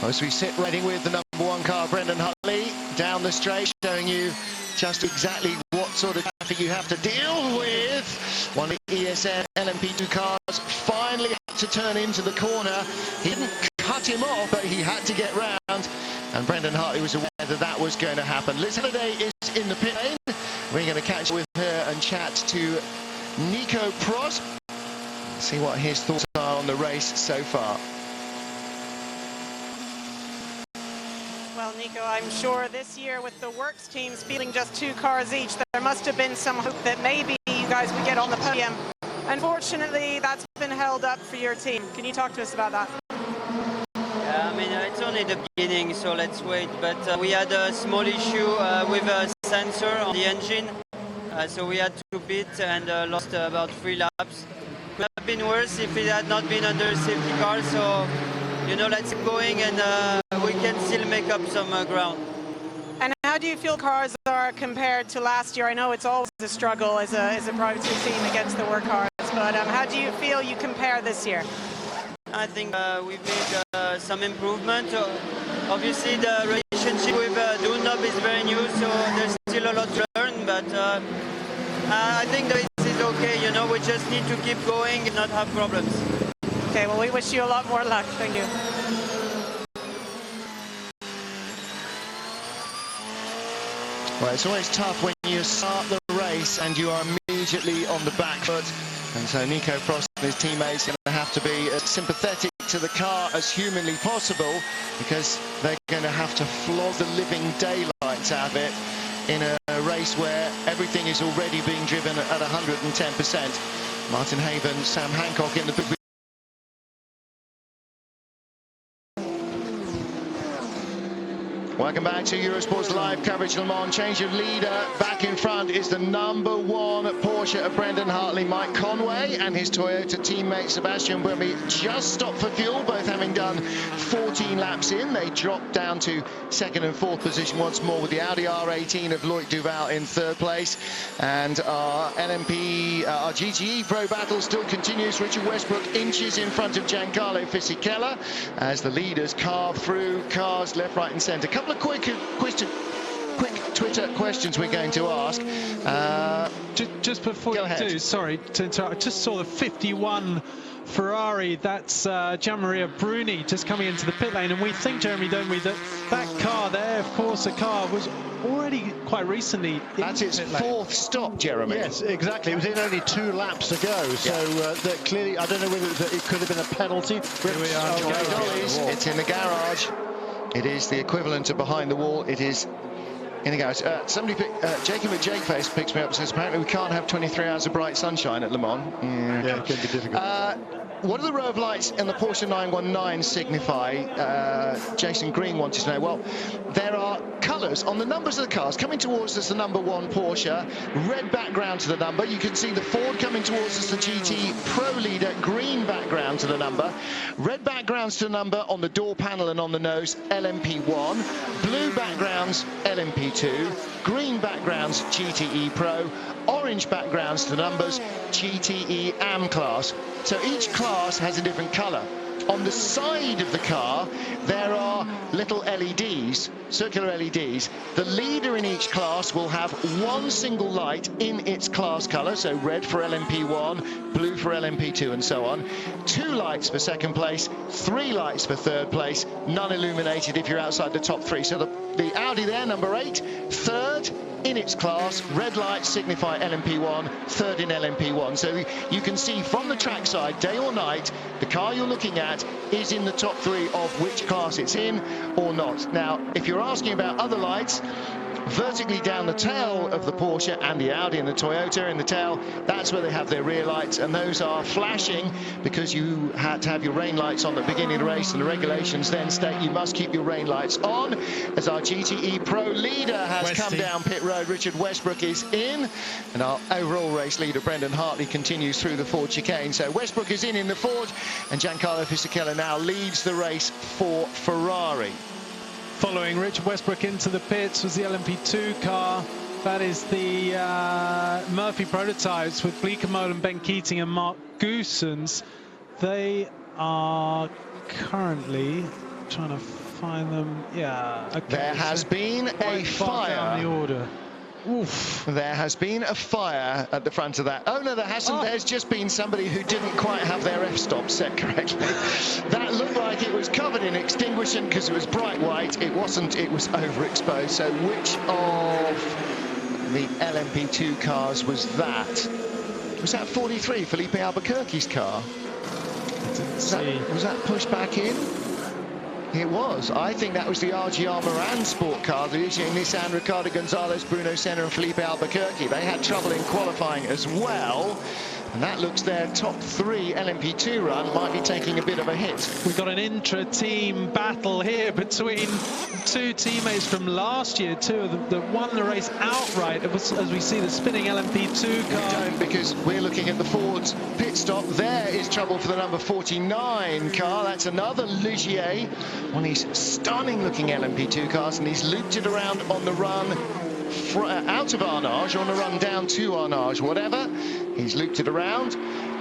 As we sit ready with the number one car, Brendan Hartley, down the straight, showing you just exactly what sort of traffic you have to deal with. One of the ESN LMP2 cars finally had to turn into the corner. He didn't cut him off, but he had to get round. And Brendan Hartley was aware that that was going to happen. Liz Halliday is in the pit lane. We're going to catch up with her and chat to Nico Prost. See what his thoughts are on the race so far. Well, Nico, I'm sure this year with the works teams fielding just 2 cars each, there must have been some hope that maybe you guys would get on the podium. Unfortunately, that's been held up for your team. Can you talk to us about that? Yeah, I mean, it's only the beginning, so let's wait. But we had a small issue with a sensor on the engine. So we had to pit and lost about 3 laps. Could have been worse if it had not been under safety car. So, you know, let's keep going and we can still make up some ground. And how do you feel cars are compared to last year? I know it's always a struggle as a private team against the work cars, but how do you feel you compare this year? I think we've made some improvement. Obviously, the relationship with Dunlop is very new, so there's still a lot to learn, but I think the race is okay. You know, we just need to keep going and not have problems. Okay, well, we wish you a lot more luck. Thank you. Well, it's always tough when you start the race and you are immediately on the back foot. And so Nico Prost and his teammates are going to have to be as sympathetic to the car as humanly possible, because they're going to have to flog the living daylights out of it in a race where everything is already being driven at 110%. Martin Haven, Sam Hancock in the big. Welcome back to Eurosport's live coverage of Le Mans. Change of leader. Back in front is the number one Porsche of Brendan Hartley, Mike Conway, and his Toyota teammate Sebastian Buemi just stopped for fuel, both having done 14 laps in. They dropped down to second and fourth position once more with the Audi R18 of Loic Duval in third place. And our LMP, our GTE Pro battle still continues. Richard Westbrook inches in front of Giancarlo Fisichella as the leaders carve through cars left, right and centre. A couple of quick Twitter questions we're going to ask. Just before you do, sorry to interrupt, I just saw the 51 Ferrari, that's Gianmaria Bruni just coming into the pit lane, and we think, Jeremy, don't we, that car there, of course, the car was already quite recently in that's its fourth stop, Jeremy. Yes, exactly. It was in only 2 laps to go, so that clearly, I don't know whether it could have been a penalty. Here we are. It's in the garage. It is the equivalent of behind the wall. It is in the garage. Jacob at Jakeface picks me up and says, apparently we can't have 23 hours of bright sunshine at Le Mans. Yeah, it can be difficult. What do the row of lights in the Porsche 919 signify? Jason Green wanted to know. Well, there are colours on the numbers of the cars coming towards us. The number one Porsche, red background to the number. You can see the Ford coming towards us, the GT Pro leader, green background to the number. Red backgrounds to the number on the door panel and on the nose, LMP1. Blue backgrounds, LMP2. Green backgrounds, GTE Pro. Orange backgrounds to the numbers, GTE AM class. So each class has a different colour. On the side of the car, there are little LEDs, circular LEDs. The leader in each class will have one single light in its class colour, so red for LMP1, blue for LMP2, and so on. 2 lights for second place, 3 lights for third place, none illuminated if you're outside the top 3. So the Audi there, number 8, third in its class, red lights signify LMP1, third in LMP1. So you can see from the trackside, day or night, the car you're looking at is in the top 3 of which class it's in or not. Now, if you're asking about other lights, vertically down the tail of the Porsche and the Audi and the Toyota in the tail. That's where they have their rear lights, and those are flashing because you had to have your rain lights on at the beginning of the race, and the regulations then state you must keep your rain lights on. As our GTE Pro leader has come down pit road, Richard Westbrook is in, and our overall race leader Brendan Hartley continues through the Ford chicane. So Westbrook is in the Ford, and Giancarlo Fisichella now leads the race for Ferrari. Following Richard Westbrook into the pits was the LMP2 car. That is the Murphy prototypes with Bleekemolen, Ben Keating and Mark Goossens. They are currently trying to find them. Yeah, okay. There has been a fire down the order. Oof. There has been a fire at the front of that. Oh no, there hasn't. There's just been somebody who didn't quite have their f-stop set correctly. That looked like it was covered in extinguishant because it was bright white. It wasn't, it was overexposed. So which of the LMP2 cars was that? Was that 43, Felipe Albuquerque's car? Was that pushed back in? It was. I think that was the RGR Moran sport car, the Nissan, Ricardo Gonzalez, Bruno Senna and Felipe Albuquerque. They had trouble in qualifying as well. And that looks their top 3 LMP2 run might be taking a bit of a hit. We've got an intra-team battle here between two teammates from last year, two of them that won the race outright, as we see the spinning LMP2 car. We don't, because we're looking at the Ford's pit stop. There is trouble for the number 49 car. That's another Ligier, one of these stunning-looking LMP2 cars, and he's looped it around on the run out of Arnage, on a run down to Arnage, whatever. He's looped it around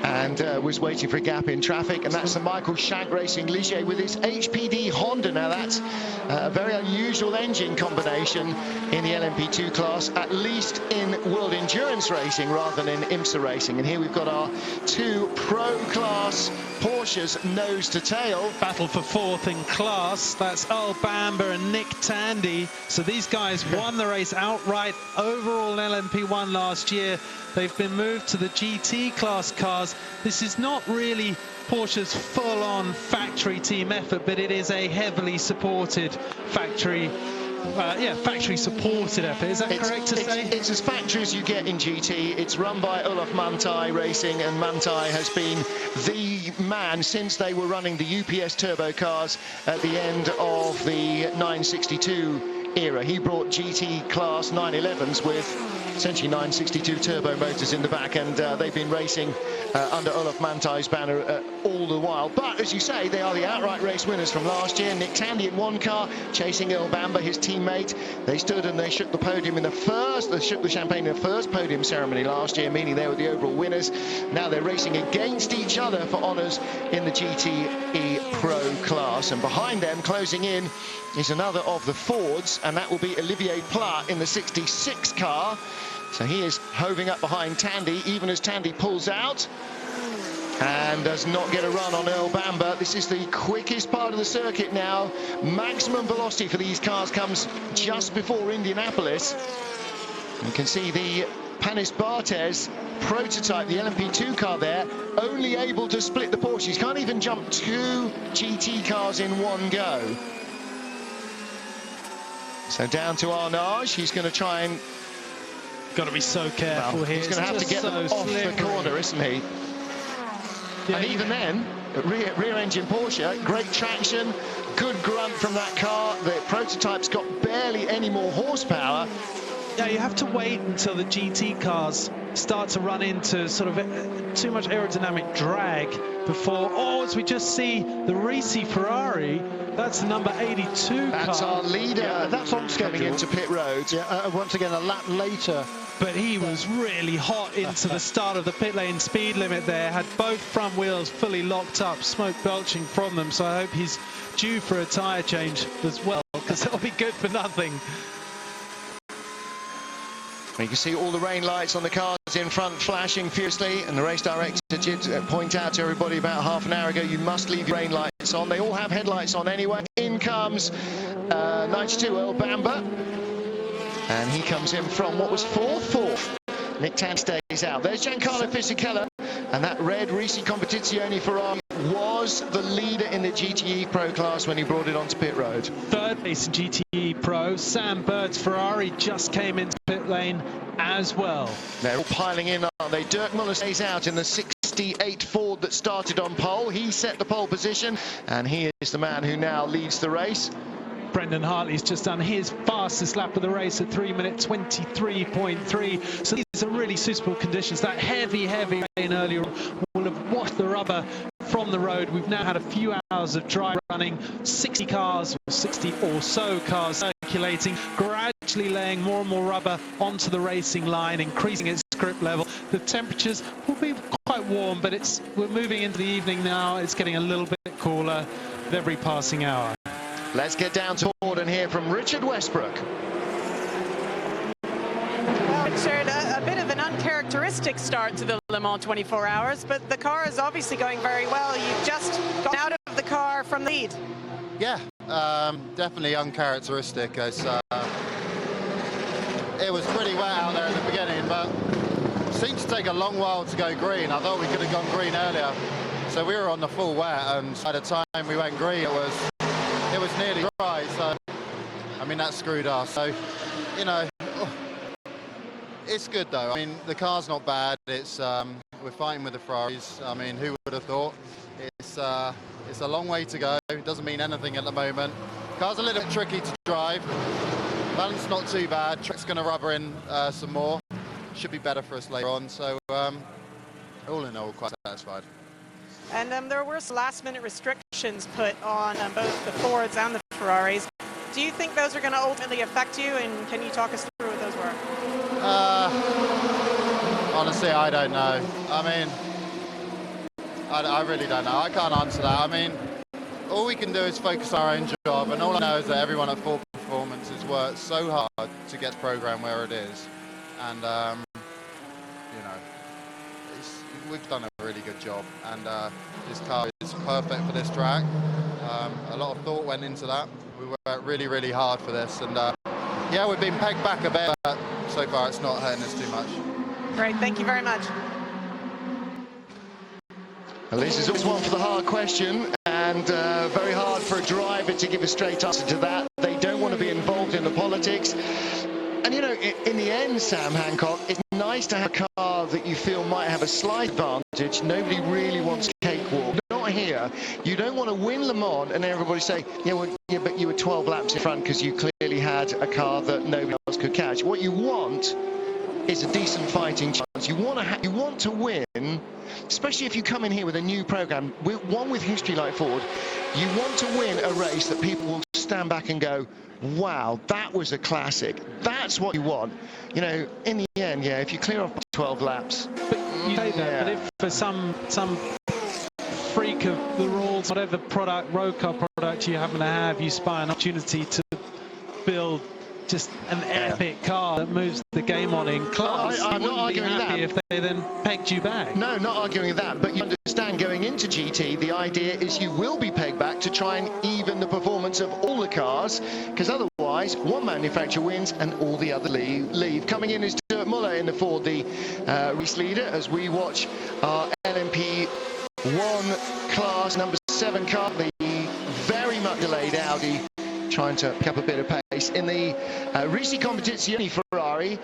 and was waiting for a gap in traffic, and that's the Michael Shank Racing Ligier with his HPD Honda. Now that's a very unusual engine combination in the LMP2 class, at least in World Endurance Racing rather than in IMSA Racing. And here we've got our 2 Pro Class Porsches nose to tail. Battle for 4th in class. That's Earl Bamber and Nick Tandy. So these guys won the race outright overall in LMP1 last year. They've been moved to the GT class cars. This is not really Porsche's full-on factory team effort, but it is a heavily supported factory supported effort. Is that correct to say? It's as factory as you get in GT. It's run by Olaf Manthey Racing, and Manthey has been the man since they were running the UPS turbo cars at the end of the 962 era. He brought GT class 911s with essentially 962 turbo motors in the back, and they've been racing under Olaf Manthey's banner all the while. But as you say, they are the outright race winners from last year. Nick Tandy in one car, chasing Earl Bamber, his teammate. They stood and they shook the podium in the first, they shook the champagne in the first podium ceremony last year, meaning they were the overall winners. Now they're racing against each other for honours in the GTE Pro class, and behind them, closing in, is another of the Fords, and that will be Olivier Pla in the 66 car. So he is hoving up behind Tandy, even as Tandy pulls out and does not get a run on Earl Bamber. This is the quickest part of the circuit now. Maximum velocity for these cars comes just before Indianapolis. You can see the Panis Barthez prototype, the LMP2 car there, only able to split the Porsches. Can't even jump 2 GT cars in one go. So down to Arnage, he's going to try and... Got to be so careful here. He's going to have to get them off the corner, isn't he? Yeah, and even then, rear engine Porsche, great traction, good grunt from that car. The prototype's got barely any more horsepower. Yeah, you have to wait until the GT cars start to run into sort of too much aerodynamic drag before, as we just see the Risi Ferrari. That's the number 82 That's car. our leader. Yeah, that's on schedule. Coming into pit road. Yeah, once again, a lap later. But he was really hot into the start of the pit lane speed limit there. Had both front wheels fully locked up, smoke belching from them. So I hope he's due for a tyre change as well, because it'll be good for nothing. You can see all the rain lights on the cars in front flashing fiercely, and the race director did point out to everybody about half an hour ago, you must leave your rain lights on. They all have headlights on anyway. In comes 92 Earl Bamber, and he comes in from what was fourth. Nick Tandy stays out. There's Giancarlo Fisichella, and that red Risi Competizione Ferrari was the leader in the GTE Pro class when he brought it onto pit road. Third place in GTE Pro. Sam Bird's Ferrari just came into pit lane as well. They're all piling in, aren't they? Dirk Muller stays out in the 68 Ford that started on pole. He set the pole position, and he is the man who now leads the race. Brendan Hartley's just done his fastest lap of the race at 3:23.3. So these are really suitable conditions. That heavy rain earlier will have washed the rubber from the road. We've now had a few hours of dry running, 60 cars, or 60 or so cars circulating, gradually laying more and more rubber onto the racing line, increasing its grip level. The temperatures will be quite warm, but we're moving into the evening now. It's getting a little bit cooler with every passing hour. Let's get down to board and hear from Richard Westbrook. Well, Richard, a bit of an uncharacteristic start to the Le Mans 24 Hours, but the car is obviously going very well. You've just got out of the car from the lead. Yeah, definitely uncharacteristic. It was pretty wet out there in the beginning, but it seemed to take a long while to go green. I thought we could have gone green earlier. So we were on the full wet, and by the time we went green, it was nearly dry. So, I mean, that screwed us. So, you know, it's good though. I mean, the car's not bad. It's we're fighting with the Ferraris. I mean, who would have thought? It's a long way to go. It doesn't mean anything at the moment. Car's a little bit tricky to drive. Balance not too bad. Track's going to rubber in some more. Should be better for us later on. So, all in all, quite satisfied. And there were some last-minute restrictions put on both the Fords and the Ferraris. Do you think those are going to ultimately affect you, and can you talk us through what those were? Honestly, I don't know. I mean, I really don't know. I can't answer that. I mean, all we can do is focus on our own job, and all I know is that everyone at Ford Performance has worked so hard to get the program where it is. And, you know, we've done a really good job, and this car is perfect for this track. A lot of thought went into that. We worked really hard for this, and yeah, we've been pegged back a bit, but so far it's not hurting us too much. Great, thank you very much. Well, this is always one for the hard question, and very hard for a driver to give a straight answer to that. They don't want to be involved in the politics. And, you know, in the end, Sam Hancock, it's nice to have a car that you feel might have a slight advantage. Nobody really wants cakewalk. Not here. You don't want to win Le Mans and everybody say, yeah, well, yeah, but you were 12 laps in front because you clearly had a car that nobody else could catch. What you want is a decent fighting chance. You want to win, especially if you come in here with a new program, one with history like Ford. You want to win a race that people will stand back and go, wow, that was a classic. That's what you want. You know, in the end, yeah, if you clear off 12 laps. But you say that, but if for some freak of the rules, whatever road car product you happen to have, you spy an opportunity to build just an epic car that moves the game on in class. I'm not arguing that. If they then pegged you back. No, not arguing that, but you understand going into GT, the idea is you will be pegged back to try and even the performance of all the cars, because otherwise one manufacturer wins and all the other leave. Coming in is Dirk Muller in the Ford, the race leader, as we watch our LMP1 class number 7 car, the very much delayed Audi, trying to pick up a bit of pace. In the Risi Competizione Ferrari,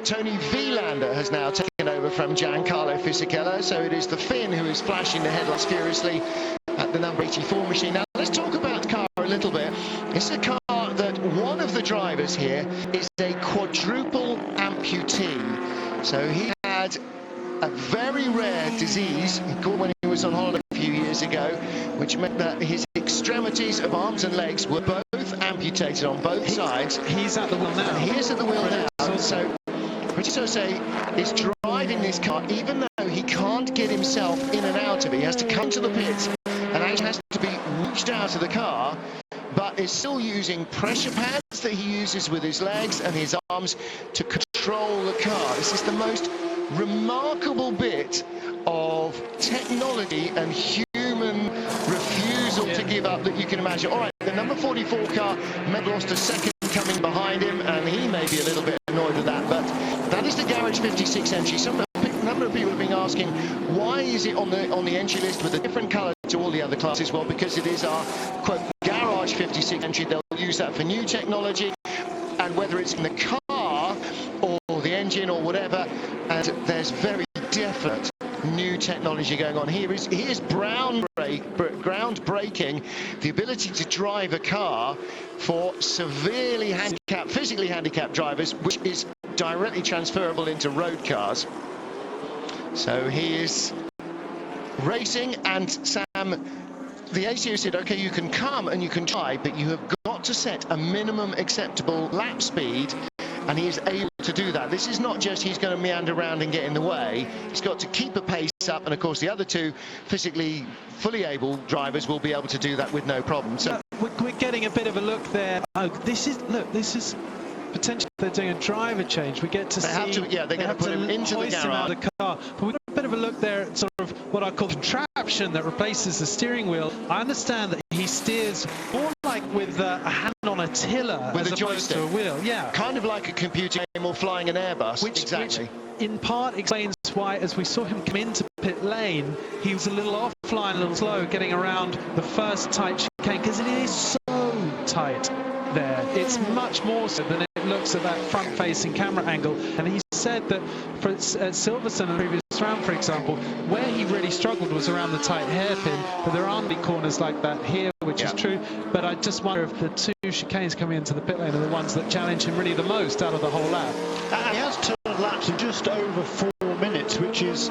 Tony Vilander has now taken over from Giancarlo Fisichella, so it is the Finn who is flashing the headlights furiously at the number 84 machine. Now let's talk about the car a little bit. It's a car that one of the drivers here is a quadruple amputee. So he had a very rare disease he caught when he was on holiday a few years ago, which meant that his extremities of arms and legs were both amputated on both sides. He's at the wheel now. He is at the wheel now. So Petit Sauce is driving this car, even though he can't get himself in and out of it. He has to come to the pits and actually has to be reached out of the car, but is still using pressure pads that he uses with his legs and his arms to control the car. This is the most remarkable bit of technology and human refusal to give up that you can imagine. All right, the number 44 car may have lost a second coming behind him, and he may be a little bit annoyed with that, but that is the Garage 56 entry. A number of people have been asking, why is it on the entry list with a different colour to all the other classes? Well, because it is our, quote, garage 56 entry, they'll use that for new technology, and whether it's in the car or the engine or whatever, and there's very definite new technology going on. Here's groundbreaking, the ability to drive a car for severely handicapped, physically handicapped drivers, which is directly transferable into road cars. So he is racing, and Sam, the ACO said, okay, you can come and you can try, but you have got to set a minimum acceptable lap speed, and he is able to do that. This is not just he's going to meander around and get in the way. He's got to keep a pace up, and of course the other two physically fully able drivers will be able to do that with no problem. So we're getting a bit of a look there. Oh, this is potentially, they're doing a driver change. We get to see. They're going to put him into the garage. Out of the car. But we've got a bit of a look there at sort of what I call contraption that replaces the steering wheel. I understand that he steers more like with a hand on a tiller with as a joystick, opposed to a wheel. Yeah, kind of like a computer game or flying an Airbus. Which in part explains why, as we saw him come into pit lane, he was a little offline, a little slow getting around the first tight chicane, because it is so tight there. It's much more so than it looks at that front-facing camera angle. And he said that for at Silverstone in the previous round, for example, where he really struggled was around the tight hairpin, but there aren't big corners like that here, which is true. But I just wonder if the two chicanes coming into the pit lane are the ones that challenge him really the most out of the whole lap. He has turned laps in just over 4 minutes, which is,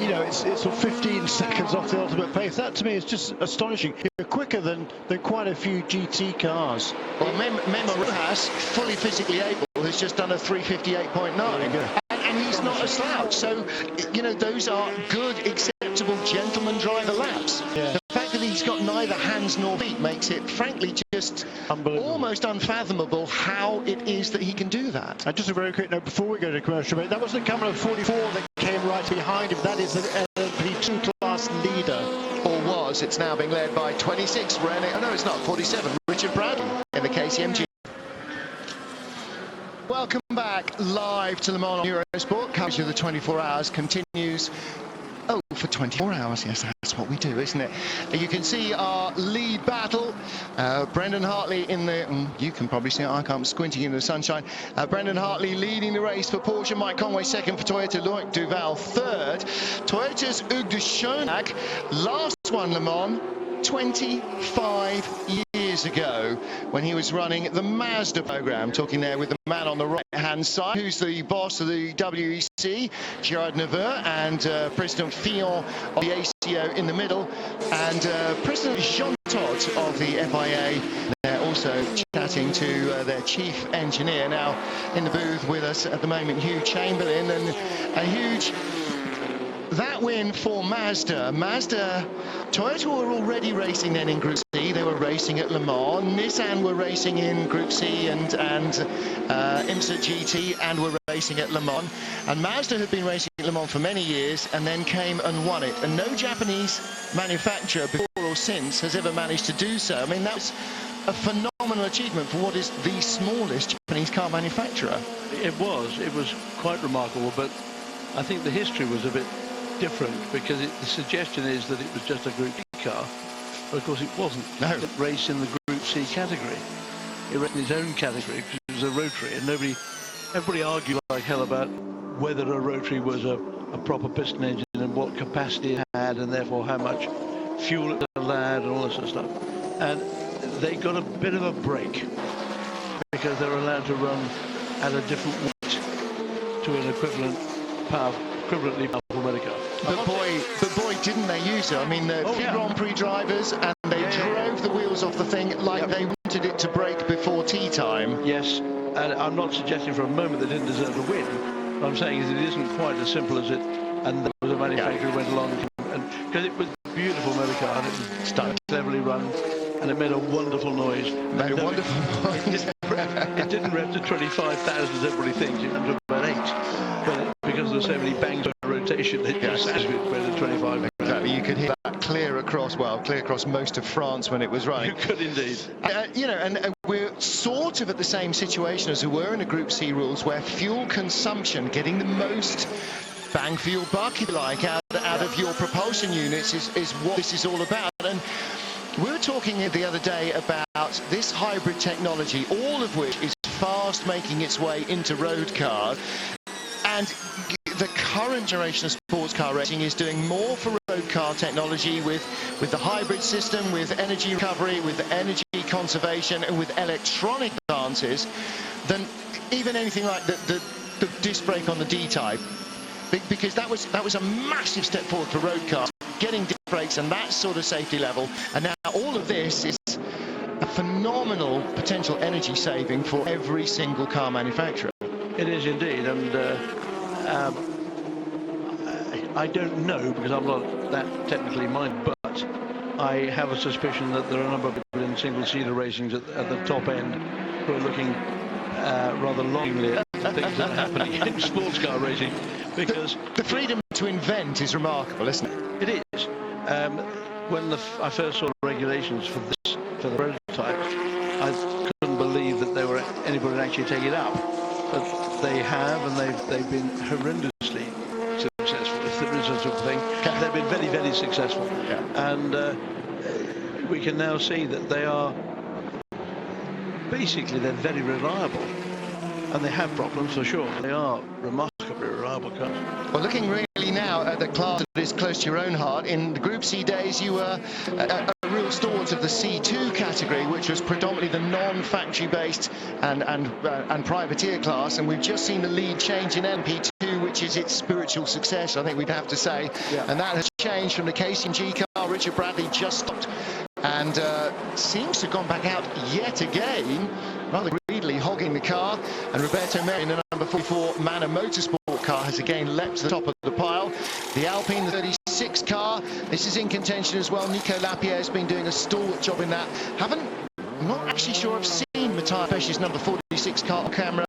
you know, it's sort of 15 seconds off the ultimate pace. That to me is just astonishing. You're quicker than quite a few GT cars. Well, Memo Rojas, fully physically able, has just done a 358.9, and he's not a slouch. So, you know, those are good, acceptable gentleman driver laps. Yeah. The fact that he's got neither hands nor feet makes it, frankly, just almost unfathomable how it is that he can do that. And just a very quick note before we go to commercial break, that was the camera 44 that came right behind him. That is the Pt.2 class leader. Or was. It's now being led by 26 René. Oh no, it's not. 47 Richard Bradley in the KCMG. Welcome back live to Le Mans on Eurosport. Coverage of the 24 hours continues. Oh, for 24 hours, yes, that's what we do, isn't it? You can see our lead battle. Brendan Hartley in the... you can probably see it, I can't, squinting in the sunshine. Brendan Hartley leading the race for Porsche. Mike Conway second for Toyota. Loic Duval third. Toyota's Hugues de Schoenack last won Le Mans 25 years ago when he was running the Mazda program. Talking there with the man on the right-hand side, who's the boss of the WEC, Gerard Neveu, and President Fillon of the ACO in the middle, and President Jean Todt of the FIA. They're also chatting to their chief engineer. Now in the booth with us at the moment, Hugh Chamberlain, and a huge... that win for Mazda. Toyota were already racing then in Group C. They were racing at Le Mans. Nissan were racing in Group C and IMSA GT, and were racing at Le Mans. And Mazda had been racing at Le Mans for many years and then came and won it. And no Japanese manufacturer before or since has ever managed to do so. I mean, that's a phenomenal achievement for what is the smallest Japanese car manufacturer. It was quite remarkable, but I think the history was a bit different, because the suggestion is that it was just a Group C car, but of course it wasn't. No. It raced in the Group C category. It raced in its own category because it was a rotary, and everybody argued like hell about whether a rotary was a proper piston engine and what capacity it had, and therefore how much fuel it allowed and all this sort of stuff. And they got a bit of a break because they were allowed to run at a different weight to an equivalently powerful motor car. But boy, didn't they use it? I mean, the Grand Prix drivers, and they drove the wheels off the thing like they wanted it to break before tea time. Yes, and I'm not suggesting for a moment they didn't deserve to win. What I'm saying is it isn't quite as simple as it, and there was a manufacturer who went along, and because it was a beautiful motor car, and it was cleverly run, and it made a wonderful noise. It didn't rev to 25,000 as everybody thinks. It went to about 8. But because there's so many bangs on rotation, it just went to 25. Exactly, you could hear that clear across most of France when it was running. You could indeed. You know, and we're sort of at the same situation as we were in the Group C rules, where fuel consumption, getting the most bang for your buck, if you like, out of your propulsion units is what this is all about. And we were talking the other day about this hybrid technology, all of which is fast making its way into road cars. And the current generation of sports car racing is doing more for road car technology with the hybrid system, with energy recovery, with energy conservation, and with electronic advances than even anything like the disc brake on the D-Type. Because that was a massive step forward for road cars, getting disc brakes and that sort of safety level. And now all of this is a phenomenal potential energy saving for every single car manufacturer. It is indeed, and I don't know because I'm not that technically minded, but I have a suspicion that there are a number of people in single-seater racings at the top end who are looking rather longingly at the things that are happening in sports car racing, because the freedom to invent is remarkable, isn't it? It is. When I first saw the regulations for the prototype, I couldn't believe that anybody would actually take it up. But they have, and they've been horrendously successful, if there is such a thing. They've been very, very successful. Yeah. And we can now see that they are basically, they're very reliable. And they have problems for sure. They are remarkably reliable cars. Well, looking really now at the class that is close to your own heart, in the Group C days you were a real stalwart of the C2 category, which was predominantly the non-factory based and privateer class, and we've just seen the lead change in MP2, which is its spiritual success, I think we'd have to say. Yeah. And that has changed from the KCMG car. Richard Bradley just stopped and seems to have gone back out yet again, rather greedily hogging the car. And Roberto Meri in the number 44 Manor Motorsport car has again leapt to the top of the pile. The Alpine, the 36 car, this is in contention as well. Nico Lapierre has been doing a stalwart job in that. I'm not actually sure I've seen Matthias Pesce's number 46 car on camera,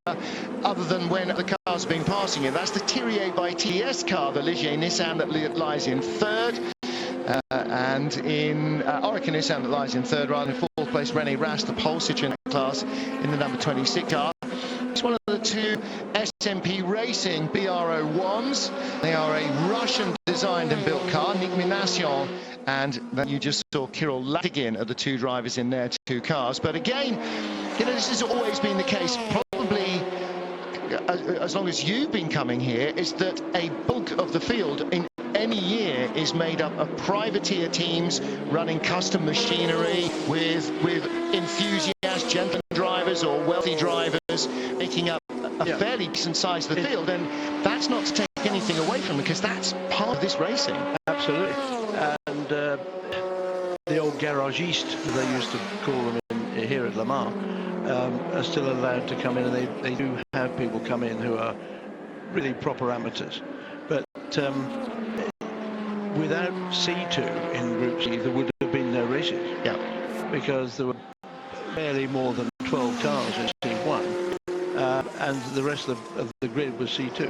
other than when the car's been passing him. That's the Thierry by TS car, the Ligier Nissan, that lies in third. And in Orica Nissan that lies in third, rather in fourth place René Rast, the Pole Citroën class, in the number 26 car. It's one of the two SMP Racing BR01s. They are a Russian designed and built car. Nick Minasyan and then you just saw Kirill Latigin are the two drivers in their two cars. But again, you know, this has always been the case, probably as long as you've been coming here, is that a bulk of the field in any year is made up of privateer teams running custom machinery with enthusiast gentleman drivers or wealthy drivers making up a fairly decent size of the field, and that's not to take anything away from them, because that's part of this racing. Absolutely. And the old garagistes, as they used to call them here at Le Mans, are still allowed to come in, and they do have people come in who are really proper amateurs. But without C2 in Group C, there would have been no races. Yeah. Because there were barely more than 12 cars in C1, and the rest of the grid was C2.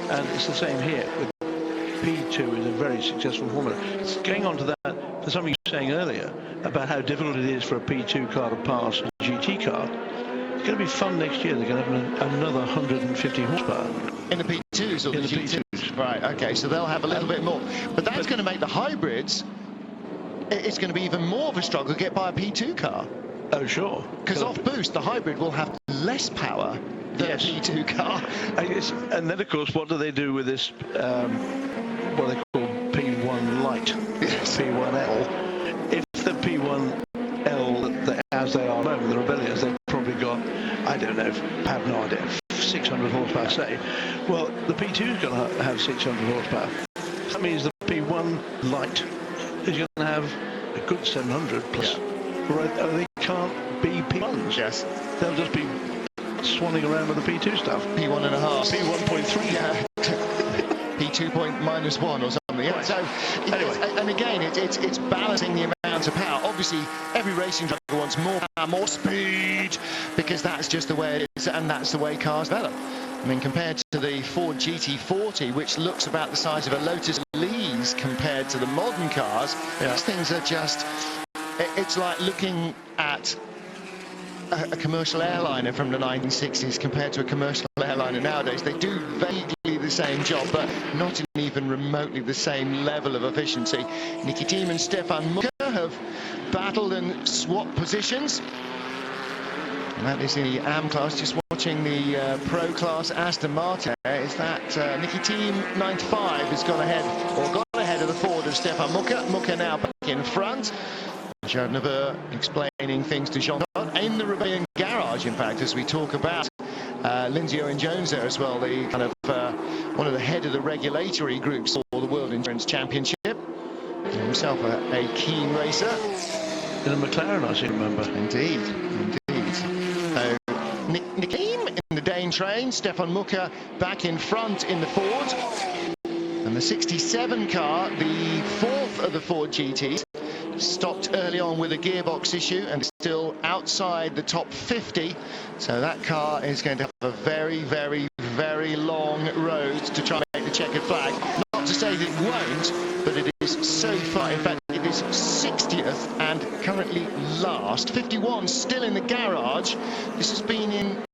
And it's the same here. P2 is a very successful formula. Going on to that, for something you were saying earlier about how difficult it is for a P2 car to pass a GT car, it's going to be fun next year. They're going to have another 150 horsepower. In the P2s or the GTs? Right, okay, so they'll have a little bit more. But that's going to make the hybrids, it's going to be even more of a struggle to get by a P2 car. Oh, sure. Because off boost, the hybrid will have less power than a P2 car. And then, of course, what do they do with this, what they call P1 Lite, P1L? If the P1L, as they are at the moment, the Rebellions, they've probably got, I don't know, I have no idea, 600 horsepower, say. Well, the P2 is going to have 600 horsepower. That means the P1 Lite is going to have a good 700 plus. Yeah. Right, they can't be P1s. Yes. They'll just be swanning around with the P2 stuff. P1 and a half. P1.3. Yeah. P2 -1 or something. Yeah. Right. So, anyway, and again, it's balancing the amount of power. Obviously, every racing driver wants more power, more speed, because that's just the way it is, and that's the way cars develop. I mean, compared to the Ford GT40, which looks about the size of a Lotus Elise compared to the modern cars, these things are just... It's like looking at a commercial airliner from the 1960s compared to a commercial airliner nowadays. They do vaguely the the same job, but not in even remotely the same level of efficiency. Nicky Thiem and Stefan Mucker have battled and swapped positions. And that is in the AM class. Just watching the Pro class Aston Martin, is that Nicky Thiem 95 has gone ahead, or got ahead of the Ford of Stefan Mucker. Mucker now back in front. Jared Neveu explaining things to Jean in the Rebellion garage, in fact, as we talk about Lindsay Owen-Jones there as well, the kind of one of the head of the regulatory groups for the World Endurance Championship. Himself a keen racer. In a McLaren, I seem to remember. Indeed. So Nick Thiem in the Dane train, Stefan Mucker back in front in the Ford. And the 67 car, the fourth of the Ford GTs, stopped early on with a gearbox issue and still outside the top 50. So that car is going to have a very, very, very long road to try and make the checkered flag. Not to say that it won't, but it is so far. In fact, it is 60th and currently last. 51 still in the garage. This has been in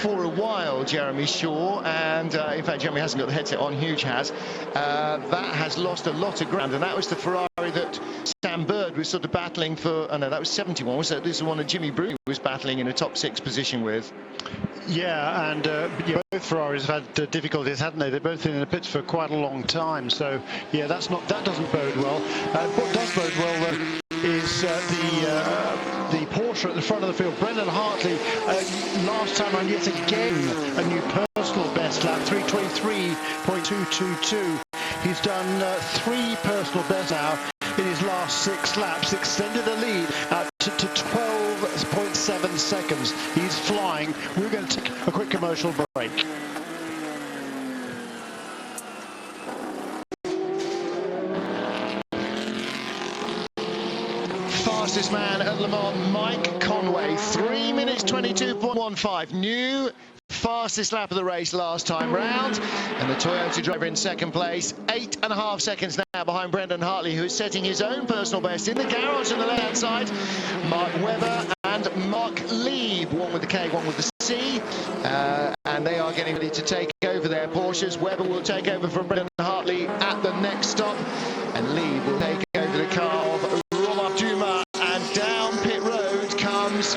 for a while, Jeremy Shaw, and in fact Jeremy hasn't got the headset on, Hughes has. That has lost a lot of ground, and that was the Ferrari that Sam Bird was sort of battling for. Oh no, that was 71, so this is one that Jimmy Brew was battling in a top 6 position with. Yeah, and yeah, both Ferraris have had difficulties, haven't they? They've both been in the pits for quite a long time, so yeah, that doesn't bode well. What does bode well though is the Porsche at the front of the field. Brendan Hartley, last time around, yet again a new personal best lap, 3:23.222. He's done 3 personal bests now in his last 6 laps, extended the lead to 12.7 seconds. He's flying. We're going to take a quick commercial break. Fastest man at Le Mans, Mike Conway, 3 minutes 22.15. New fastest lap of the race last time round, and the Toyota driver in second place, 8.5 seconds now behind Brendan Hartley, who is setting his own personal best in the garage on the left hand side. Mark Webber and Mark Lieb, one with the K, one with the C, and they are getting ready to take over their Porsches. Webber will take over from Brendan Hartley at the next stop, and Lieb will take over the car of Romain Dumas, and down pit road comes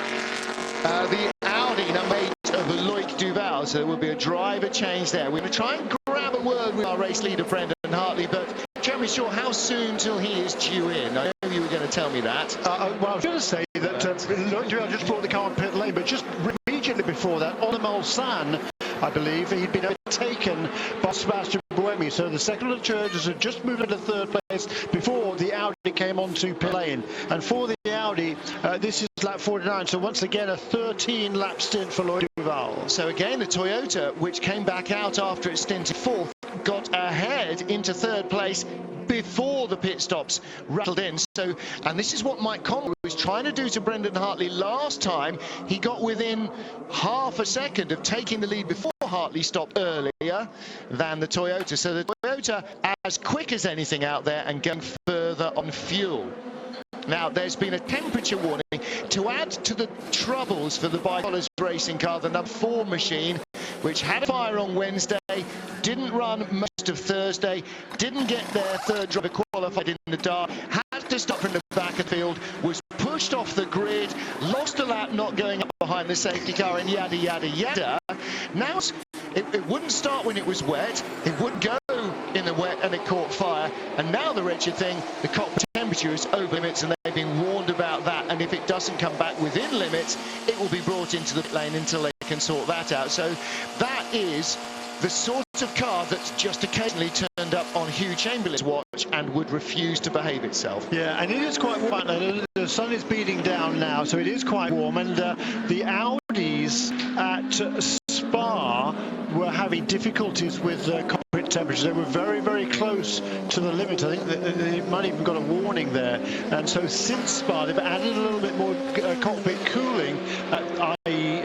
the Audi number 8 of Loic Duval. So there will be a driver change there. We're going to try and grab a word with our race leader Brendan Hartley, but Jeremy Shaw, how soon till he is due in? I know you were going to tell me that. Well, I was going to say that Loic Duval just brought the car on pit lane, but just immediately before that, on the Mulsanne, I believe, he'd been overtaken by Sebastian Buemi. So the second of the Chargers had just moved into third place before the Audi came onto pit lane. And for the Audi, this is lap 49. So once again, a 13-lap stint for Loic Duval. So again, the Toyota, which came back out after its stint in fourth, got ahead into third place before the pit stops rattled in. So, and this is what Mike Conway was trying to do to Brendan Hartley last time. He got within half a second of taking the lead before Hartley stopped earlier than the Toyota. So the Toyota as quick as anything out there and going further on fuel. Now, there's been a temperature warning to add to the troubles for the Bicolors racing car, the number 4 machine, which had a fire on Wednesday, didn't run most of Thursday, didn't get their third driver qualified in the dark, had to stop from the back of the field, was pushed off the grid, lost a lap not going up behind the safety car, and yada, yada, yada. Now, it wouldn't start when it was wet, it wouldn't go in the wet, and it caught fire. And now the wretched thing, the cockpit temperature is over limits, and they've been warned about that. And if it doesn't come back within limits, it will be brought into the lane until they can sort that out. So that is the sort of car that's just occasionally turned up on Hugh Chamberlain's watch and would refuse to behave itself. Yeah, and it is quite warm. The sun is beating down now, so it is quite warm. And the Audis at Spa were having difficulties with cockpit temperatures. They were very, very close to the limit. I think they might even got a warning there. And so since Spa, they've added a little bit more cockpit cooling, i.e.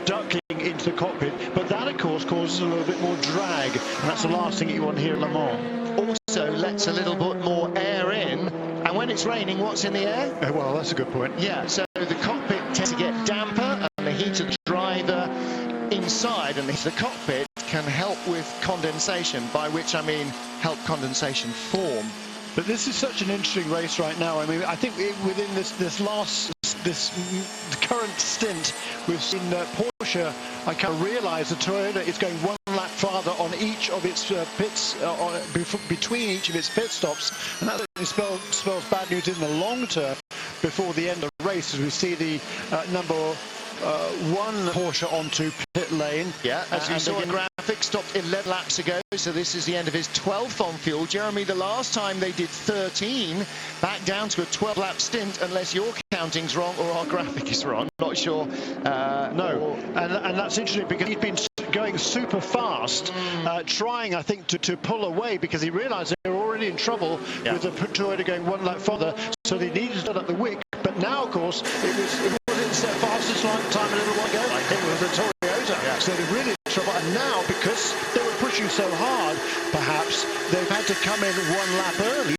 ducting into the cockpit. But that, of course, causes a little bit more drag. And that's the last thing you want here at Le Mans. Also lets a little bit more air in. And when it's raining, what's in the air? Well, that's a good point. Yeah, so the cockpit tends to get damper, and the heat of the driver inside and the cockpit can help with condensation, by which I mean help condensation form. But this is such an interesting race right now. I mean, I think within this current stint, we've seen Porsche, I can't realise that Toyota is going one lap farther on each of its pits, between each of its pit stops, and that spells bad news in the long term before the end of the race, as we see the number one Porsche onto pit lane. Yeah, as you saw in the graphic, stopped 11 laps ago, so this is the end of his 12th on fuel. Jeremy, the last time they did 13, back down to a 12-lap stint, unless your counting's wrong or our graphic is wrong. Not sure. No, and that's interesting because he's been going super fast, trying, I think, to pull away because he realised they were already in trouble with the Toyota going one lap further, so they needed to start at the wick. But now, of course, it was their fastest time a little while ago. I think it was the Toyota. So they're really in trouble. And now, because they were pushing so hard, perhaps they've had to come in one lap early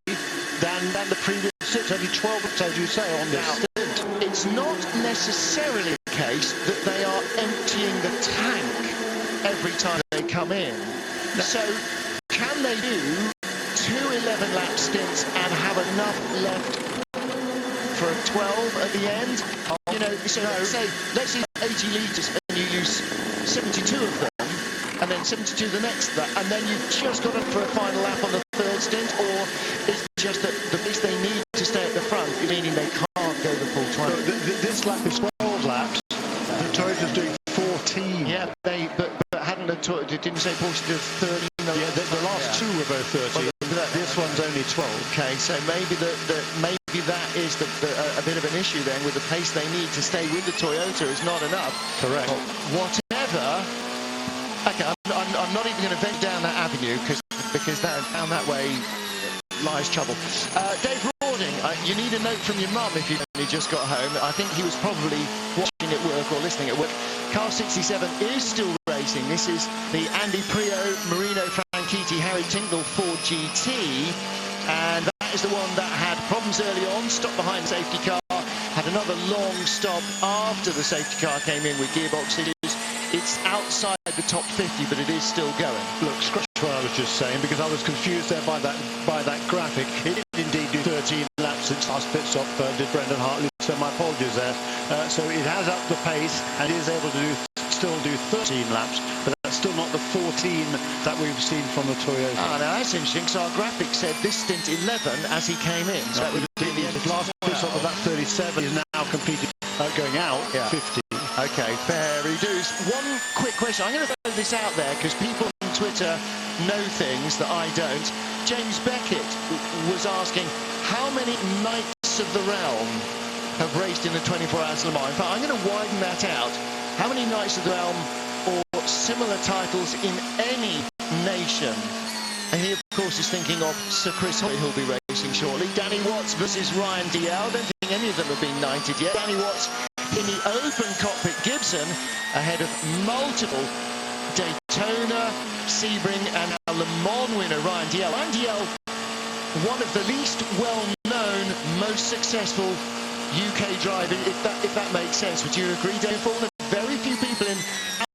than the previous 6, only 12 laps, as you say, on this stint. It's not necessarily the case that they are emptying the tank every time they come in. So, can they do 2 11-lap stints and have enough left for a 12 at the end? You know, so let's say 80 litres and you use 72 of them, and then 72 the next, and then you've just got it for a final lap on the third stint, or is it just that the pace they need to stay at the front, meaning they can't go the full 20? This lap is 12 laps. The Toyota's doing 14. Yeah, but hadn't the Toyota, didn't say Porsche did 13? Yeah, the last two were both 13. Well, this one's only 12. Okay, so maybe that is a bit of an issue then, with the pace they need to stay with the Toyota is not enough. Correct. Whatever. Okay, I'm not even going to venture down that avenue because down that way lies trouble. Dave Rawding, you need a note from your mum if you've only just got home. I think he was probably watching at work or listening at work. Car 67 is still racing. This is the Andy Prio, Marino Franchitti, Harry Tingle Ford GT, and that is the one that had problems early on, stopped behind the safety car, had another long stop after the safety car came in with gearbox issues. It's outside the top 50, but it is still going. Look, scratch what I was just saying, because I was confused there by that graphic. It did indeed do 13 laps since last pit stop, did Brendan Hartley, so my apologies there. So it has upped the pace and is able to still do 13 laps, but that's still not the 14 that we've seen from the Toyota. Ah, now that's interesting, because our graphic said this stint 11 as he came in. So that would be the end of last pit stop of that 37 is now completed, going out 50. Okay, very dues. One quick question. I'm going to throw this out there because people on Twitter know things that I don't. James Beckett was asking how many Knights of the Realm have raced in the 24 Hours Le Mans. In fact, I'm going to widen that out. How many Knights of the Realm or similar titles in any nation? And he, of course, is thinking of Sir Chris Hoy, who'll be racing shortly. Danny Watts versus Ryan Dial. Don't think any of them have been knighted yet. Danny Watts in the open cockpit Gibson, ahead of multiple Daytona, Sebring and now Le Mans winner Ryan Dial. Ryan Dial, one of the least well-known, most successful UK drivers, if that makes sense. Would you agree, Dave? Very few people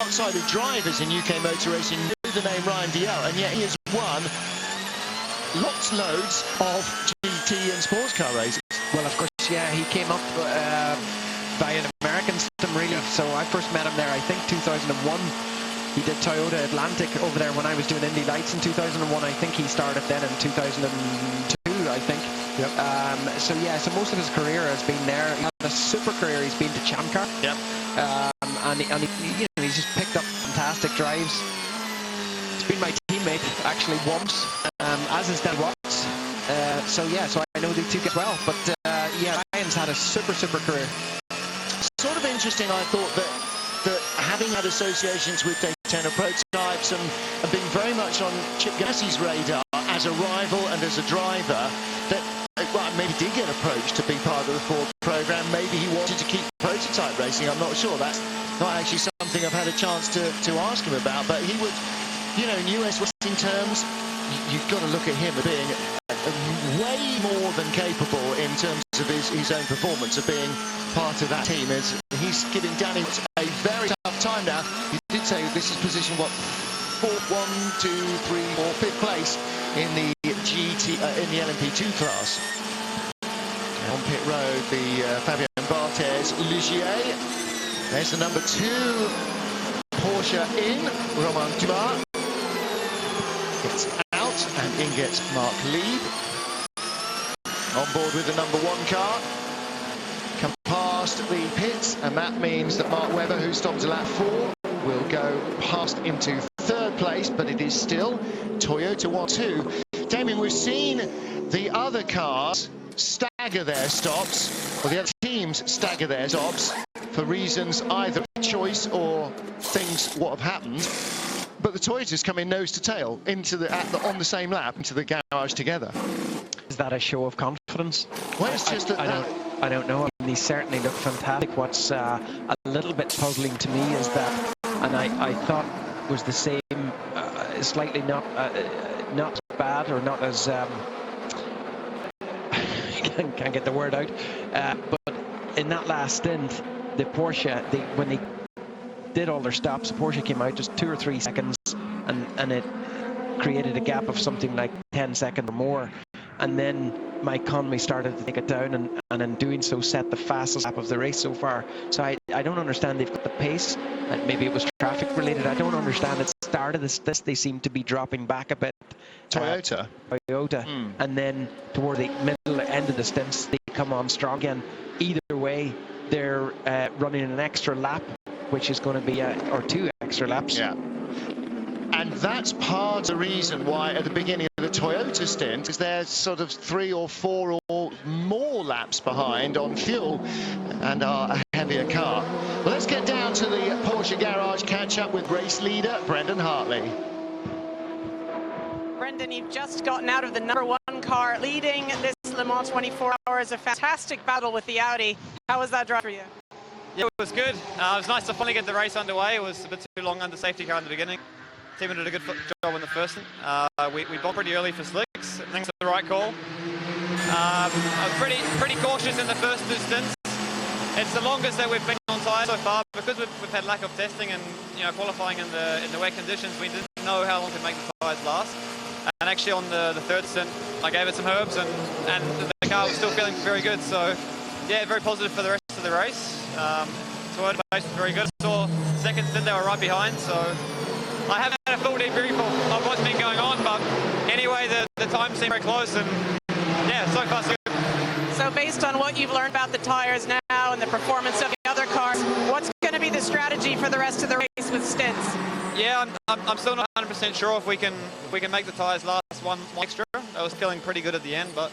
outside of drivers in UK motor racing know the name Ryan Dial, and yet he has won loads of GT and sports car races. Well, of course, yeah, he came up by an American system, really. So I first met him there, I think, 2001. He did Toyota Atlantic over there when I was doing Indy Lights in 2001. I think he started then in 2002, I think. Yep. So yeah, so most of his career has been there. He had a super career. He's been to Champ Car. Yep. And he's just picked up fantastic drives. He's been my teammate actually once, as is Dan Watts. So yeah, so I know the two as well. But yeah, Ryan's had a super career. Sort of interesting, I thought, that having had associations with Daytona prototypes and being very much on Chip Gassie's radar as a rival and as a driver, that maybe did get approached to be part of the Ford program. Maybe he wanted to keep prototype racing. I'm not sure. That's not actually something I've had a chance to ask him about. But he would, you know, in US racing terms, you've got to look at him as being way more than capable in terms of his own performance of being part of that team. As he's giving Danny a very tough time now. You did say this is position, what, fourth, 1, 2, 3, 4, fifth place in the in the LMP2 class. On pit road, the Fabien Barthez Ligier. There's the number 2 Porsche in, Romain Dumas. Gets out, and in gets Mark Lieb. On board with the number 1 car. Come past the pits, and that means that Mark Webber, who stopped at lap 4, will go past into 3rd place, but it is still Toyota 1-2. Damien, we've seen the other cars stagger their stops, or the other teams stagger their stops for reasons either choice or things what have happened. But the Toyotas come in nose to tail into on the same lap into the garage together. Is that a show of confidence? Well, it's just I don't know. I mean, they certainly look fantastic. What's a little bit puzzling to me is that, and I thought was the same, slightly not bad or not as can't get the word out. But in that last stint, the Porsche, when they did all their stops, the Porsche came out just 2 or 3 seconds, and it created a gap of something like 10 seconds or more. And then Mike Conway started to take it down, and in doing so set the fastest lap of the race so far. So I don't understand. They've got the pace, and maybe it was traffic related. I don't understand. At the start of this they seem to be dropping back a bit. Toyota. And then toward the middle end of the stints, they come on strong again. Either way, they're running an extra lap, which is going to be or 2 extra laps. Yeah. And that's part of the reason why at the beginning of the Toyota stint is they're sort of 3 or 4 or more laps behind on fuel and are a heavier car. Well, let's get down to the Porsche garage, catch up with race leader Brendan Hartley. Brendan, you've just gotten out of the number 1 car, leading this Le Mans 24 Hours. A fantastic battle with the Audi. How was that drive for you? Yeah, it was good. It was nice to finally get the race underway. It was a bit too long under safety car in the beginning. The team did a good job in the first one. We bombed pretty early for slicks. I think it's the right call. I was pretty cautious in the first 2 stints. It's the longest that we've been on tyres so far because we've had lack of testing and qualifying in the wet conditions. We didn't know how long to make the tyres last. And actually on the 3rd stint, I gave it some herbs, and the car was still feeling very good. So yeah, very positive for the rest of the race. So the pace was very good. I saw 2nd stint they were right behind, so I haven't had a full debrief of what's been going on, but anyway, the time seemed very close, and yeah, so far so good. So based on what you've learned about the tyres now and the performance of the other cars, what's going to be the strategy for the rest of the race with stints? Yeah, I'm still not 100% sure if we can make the tyres last one extra. I was feeling pretty good at the end, but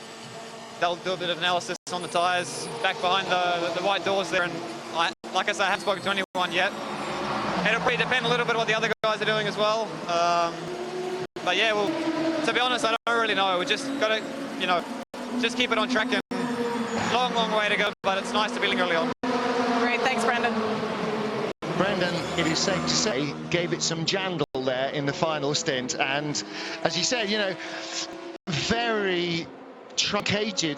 they'll do a bit of analysis on the tyres back behind the white doors there, and like I say, I haven't spoken to anyone yet. It'll probably depend a little bit on what the other guys are doing as well. But yeah, well, to be honest, I don't really know. We just got to, just keep it on track, and long way to go, but it's nice to be early on. Great, thanks, Brendan. Brendan, it is safe to say, gave it some jangle there in the final stint, and as you said, very truncated,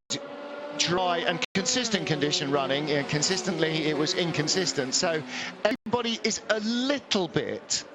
dry and consistent condition running. Consistently it was inconsistent, so everybody is a little bit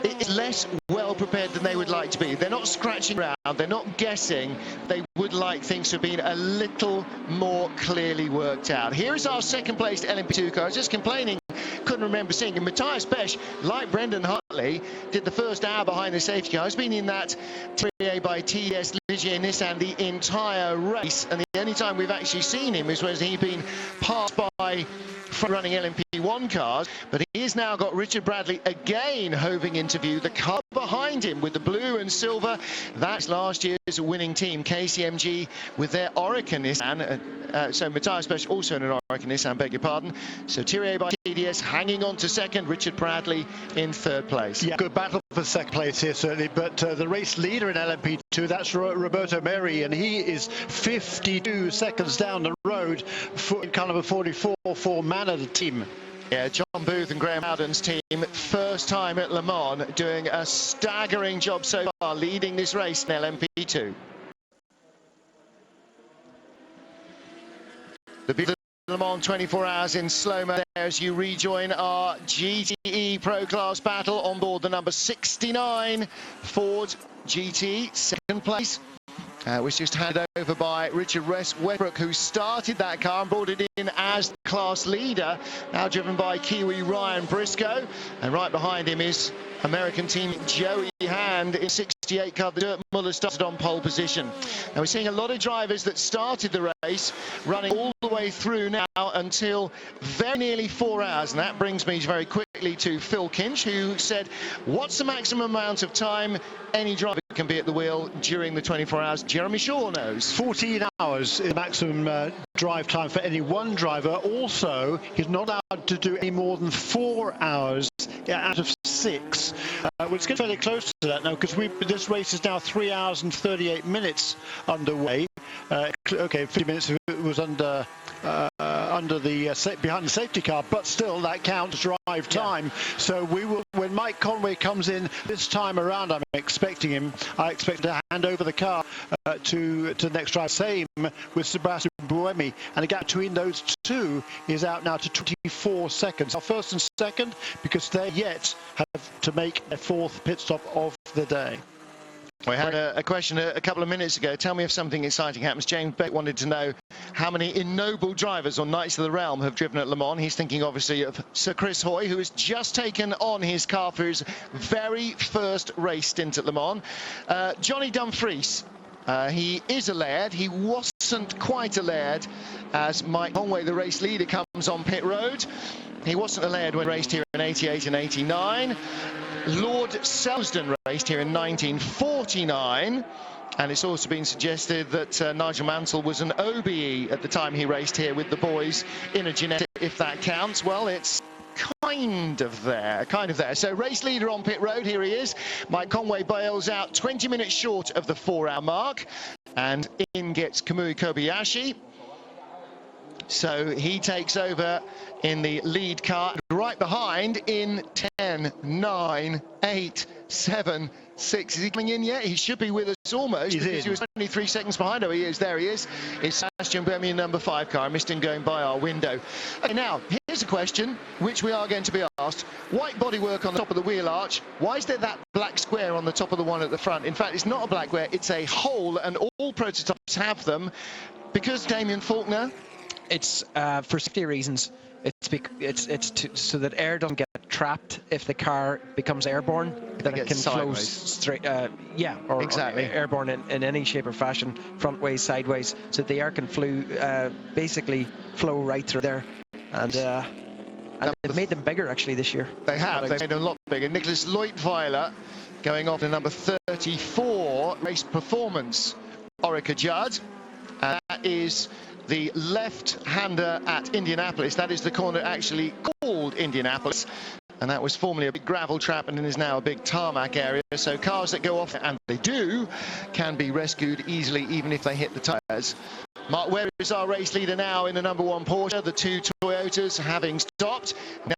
it's less well prepared than they would like to be. They're not scratching around, they're not guessing. They would like things to have been a little more clearly worked out. Here is our 2nd placed LMP2 car. Just complaining, couldn't remember seeing him. Matthias Pesch, like Brendan Hartley, did the first hour behind the safety car. He's been in that Pt.2 by TS Ligier Nissan the entire race, and the only time we've actually seen him is when he's been passed by front-running LMP1 cars. But he has now got Richard Bradley again hoving into view. The car behind him with the blue and silver, that's last year's winning team, KCMG, with their Oreca Nissan. So Matthias Pesch also in an Oreca Nissan, beg your pardon. So Thierry by TDS hanging on to 2nd, Richard Bradley in 3rd place. Yeah, good battle for 2nd place here, certainly. But the race leader in LMP2, that's Roberto Meri, and he is 52 seconds down the road for car number 44 for man of the team. Yeah, John Booth and Graham Howden's team, first time at Le Mans, doing a staggering job so far, leading this race in LMP2. The Le Mans 24 hours in slow-mo there as you rejoin our GTE Pro Class battle on board the number 69 Ford GT, second place. Was just handed over by Richard Westbrook, who started that car and brought it in as class leader. Now driven by Kiwi Ryan Briscoe, and right behind him is American team Joey Hand in 68 car. The Dirk Muller started on pole position. Now we're seeing a lot of drivers that started the race running all the way through now until very nearly 4 hours, and that brings me very quickly to Phil Kinch, who said, what's the maximum amount of time any driver can be at the wheel during the 24 hours? Jeremy Shaw knows. 14 hours is the maximum drive time for any one driver. Also, he's not allowed to do any more than 4 hours out of 6. Well, it's getting fairly close to that now, because this race is now 3 hours and 38 minutes underway. Okay, 50 minutes of it was under the behind the safety car, but still that counts drive time. Yeah. So we will, when Mike Conway comes in this time around, I expect him to hand over the car to the next driver. Same with Sebastian Buemi, and the gap between those two is out now to 24 seconds. Our first and second, because they yet have to make a 4th pit stop of the day. We had a question a couple of minutes ago. Tell me if something exciting happens. James Beck wanted to know how many ennobled drivers or Knights of the Realm have driven at Le Mans. He's thinking obviously of Sir Chris Hoy, who has just taken on his car for his very first race stint at Le Mans. Johnny Dumfries, he is a laird. He wasn't quite a laird as Mike Conway, the race leader, comes on pit road. He wasn't a laird when he raced here in 88 and 89. Lord Selsdon raced here in 1949, and it's also been suggested that Nigel Mansell was an OBE at the time he raced here with the boys in a genetic, if that counts. Well, it's kind of there. So race leader on pit road, here he is. Mike Conway bails out 20 minutes short of the 4-hour mark, and in gets Kamui Kobayashi. So he takes over in the lead car, right behind in 10, 9, 8, 7, 6. Is he coming in yet? He should be with us almost. He was 23 seconds behind. Oh, he is. There he is. It's Sebastian Buemi in number 5 car. I missed him going by our window. Okay, now, here's a question which we are going to be asked. White bodywork on the top of the wheel arch. Why is there that black square on the top of the one at the front? In fact, it's not a black square. It's a hole, and all prototypes have them. Because, Damien Faulkner? It's for safety reasons. It's so that air doesn't get trapped if the car becomes airborne. That it can flow straight. Or airborne in any shape or fashion, front ways, sideways, so the air can basically flow right through there. And they've made them bigger actually this year. They have. They've made them a lot bigger. Nicholas Leutweiler going off in number 34 race performance. Orica Judd. That is the left-hander at Indianapolis. That is the corner actually called Indianapolis, and that was formerly a big gravel trap and is now a big tarmac area. So cars that go off, and they do, can be rescued easily even if they hit the tyres. Mark Webber is our race leader now in the number 1 Porsche. The 2 Toyotas having stopped.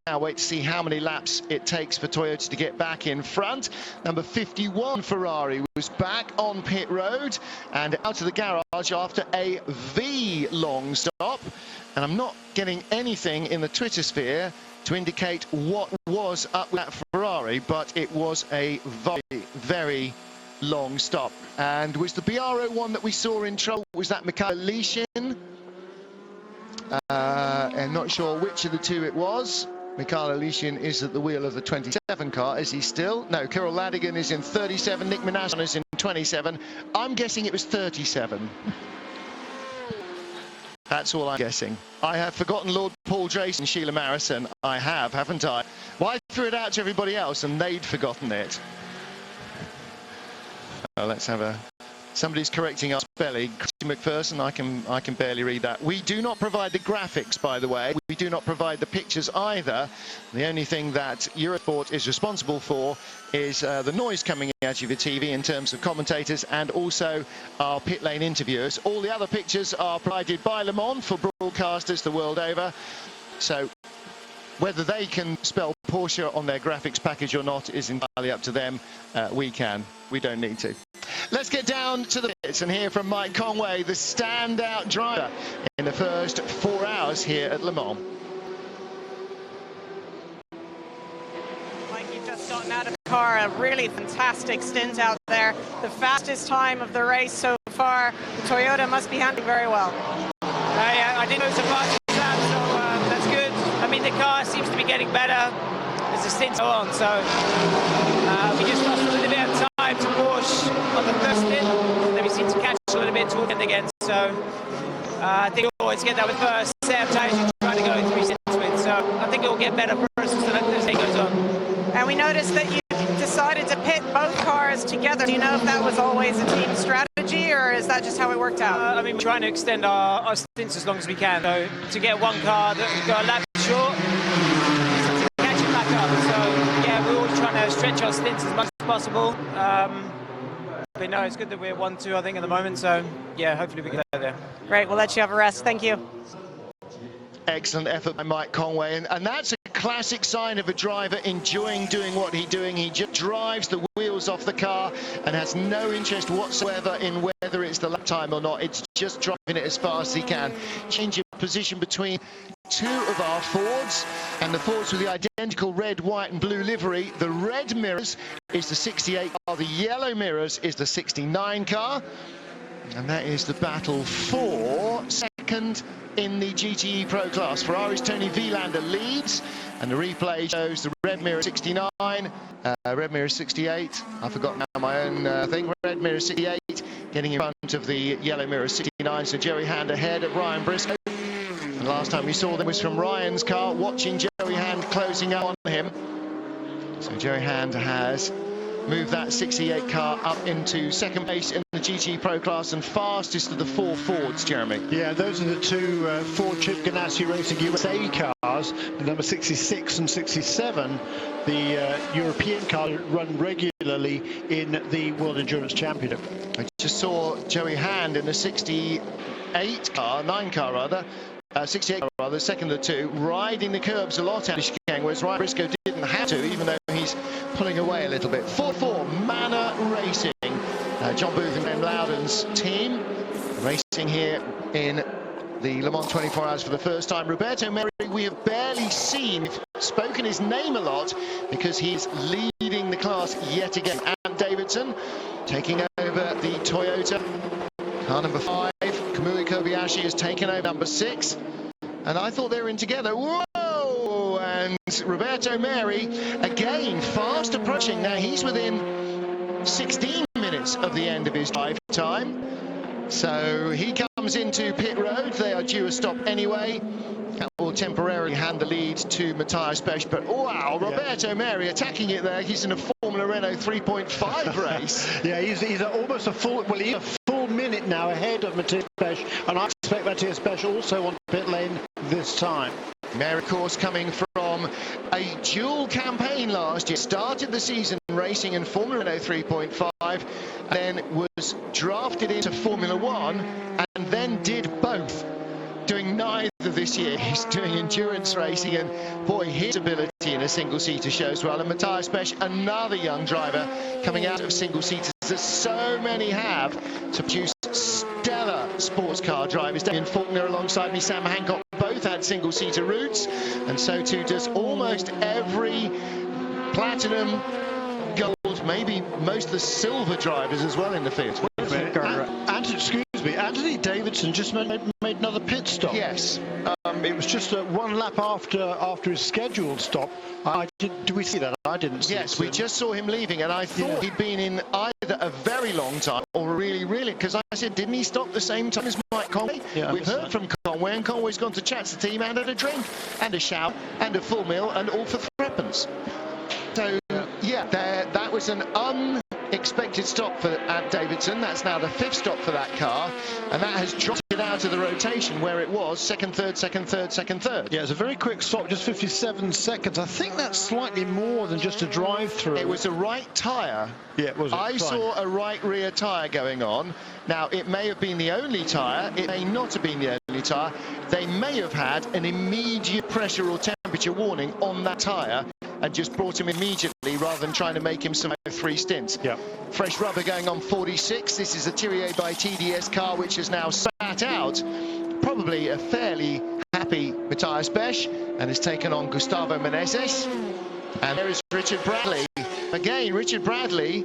Now wait to see how many laps it takes for Toyota to get back in front. Number 51 Ferrari was back on pit road and out of the garage after a V-long stop. And I'm not getting anything in the Twitter sphere to indicate what was up with that Ferrari, but it was a very, very long stop. And was the BR01 that we saw in trouble, was that Mikhail Lishin? I'm not sure which of the two it was. Mikhail Lishin is at the wheel of the 27 car. Is he still? No, Kirill Ladigan is in 37. Nick Minasson is in 27. I'm guessing it was 37. That's all I'm guessing. I have forgotten Lord Paul Drayson and Sheila Marison. I have, haven't I? Well, I threw it out to everybody else and they'd forgotten it. Let's have a... Somebody's correcting our spelling. Christy McPherson, I can barely read that. We do not provide the graphics, by the way. We do not provide the pictures either. The only thing that Eurosport is responsible for is the noise coming out of your TV in terms of commentators and also our pit lane interviewers. All the other pictures are provided by Le Mans for broadcasters the world over. So whether they can spell Porsche on their graphics package or not is entirely up to them. We can. We don't need to. Let's get down to the pits and hear from Mike Conway, the standout driver in the first 4 hours here at Le Mans. Mike, you've just gotten out of the car, a really fantastic stint out there. The fastest time of the race so far. The Toyota must be handling very well. Yeah, I didn't lose a fast lap, so that's good. I mean, the car seems to be getting better as the stints go on, so we just lost a little bit of time to Porsche on the first stint, and then we seem to catch a little bit towards the end again, so I think we'll always get that with first set of tires you're trying to go 3 stints with, so I think it will get better for us as the day goes on. And we noticed that you decided to pit both cars together. Do you know if that was always a team strategy, or is that just how it worked out? I mean, we're trying to extend our stints as long as we can, so to get one car that go a lap short, to catch it back up. So yeah, we're all trying to stretch our stints as much as possible. But no, it's good that we're 1-2, I think, at the moment. So yeah, hopefully we can get there. Great, we'll let you have a rest. Thank you. Excellent effort by Mike Conway, and that's a classic sign of a driver enjoying doing what he's doing. He just drives the wheels off the car and has no interest whatsoever in whether it's the lap time or not. It's just driving it as fast as he can. Change of position between two of our Fords, and the Fords with the identical red, white and blue livery. The red mirrors is the 68 car, the yellow mirrors is the 69 car, and that is the battle for second in the GTE Pro class. Ferrari's Tony Vilander leads, and the replay shows the red mirror 69, red mirror 68. I forgot now my own thing. Red mirror 68 getting in front of the yellow mirror 69. So Joey Hand ahead of Ryan Briscoe. And last time we saw them was from Ryan's car, watching Joey Hand closing out on him. So Joey Hand has moved that 68 car up into second place in the GT Pro class and fastest of the 4 Fords, Jeremy. Yeah, those are the two Ford Chip Ganassi Racing USA cars, the number 66 and 67. The European car run regularly in the World Endurance Championship. I just saw Joey Hand in the 68 car, 9 car rather, 68 car rather, second of the 2, riding the curbs a lot out of chicane, whereas Ryan Briscoe didn't have to, even though he's pulling away a little bit. 4-4 Manor Racing, John Booth and Graham Loudon's team racing here in the Le Mans 24 Hours for the first time. Roberto Merri, we have barely seen, spoken his name a lot because he's leading the class yet again. And Davidson taking over the Toyota car number 5. Kamui Kobayashi has taken over number 6, and I thought they were in together. Whoa! And Roberto Merri again fast approaching. Now he's within 16 minutes of the end of his drive time, so he comes into pit road. They are due a stop anyway. That will temporarily hand the lead to Matthias Pesch, but wow, Roberto Merri attacking it there. He's in a Formula Renault 3.5 race. Yeah, he's almost a full, well, he's a full minute now ahead of Matthias Pesch, and I expect Matthias Pesch also on pit lane this time. Merri, of course, coming from a dual campaign last year. Started the season racing in Formula Renault 3.5, and then was drafted into Formula 1, and then did both. Doing neither this year. He's doing endurance racing, and boy, his ability in a single-seater shows well. And Matthias Pesch, another young driver coming out of single-seaters, as so many have, to produce stellar sports car drivers. Damien Faulkner alongside me, Sam Hancock, both had single-seater routes, and so too does almost every platinum, gold, maybe most of the silver drivers as well in the field. Anthony Davidson just made another pit stop. Yes. It was just one lap after his scheduled stop. Did we see that? I didn't see it. Yes, we just saw him leaving, and I thought he'd been in either a very long time or really, because I said, didn't he stop the same time as Mike Conway? Yeah, we've heard from Conway, and Conway's gone to chat to the team and had a drink and a shower and a full meal, and all for threepence. So yeah, that was an unexpected stop for Davidson. That's now the 5th stop for that car, and that has dropped it out of the rotation where it was second, third, second, third, second, third. Yeah, it's a very quick stop, just 57 seconds. I think that's slightly more than just a drive-through. It was a right tyre. Yeah, it was. I saw a right rear tyre going on. Now, it may have been the only tyre. It may not have been the only tyre. They may have had an immediate pressure or temperature warning on that tyre, and just brought him immediately rather than trying to make him survive 3 stints. Yeah. Fresh rubber going on 46. This is a Thierry by TDS car which has now sat out. Probably a fairly happy Matthias Besch, and has taken on Gustavo Menezes. And there is Richard Bradley. Again, Richard Bradley,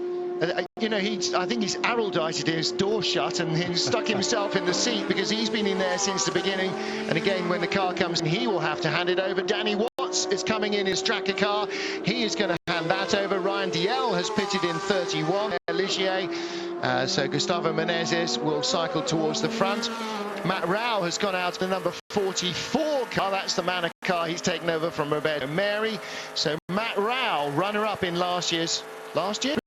you know, I think he's arrowdited his door shut and he's stuck himself in the seat because he's been in there since the beginning. And again, when the car comes in, he will have to hand it over. Danny Watts is coming in his tracker car. He is going to hand that over. Ryan Diel has pitted in 31. Ligier. So Gustavo Menezes will cycle towards the front. Matt Rao has gone out to the number 44 car. That's the Manor car he's taken over from Roberto Mary. So Matt Rao, runner-up in last year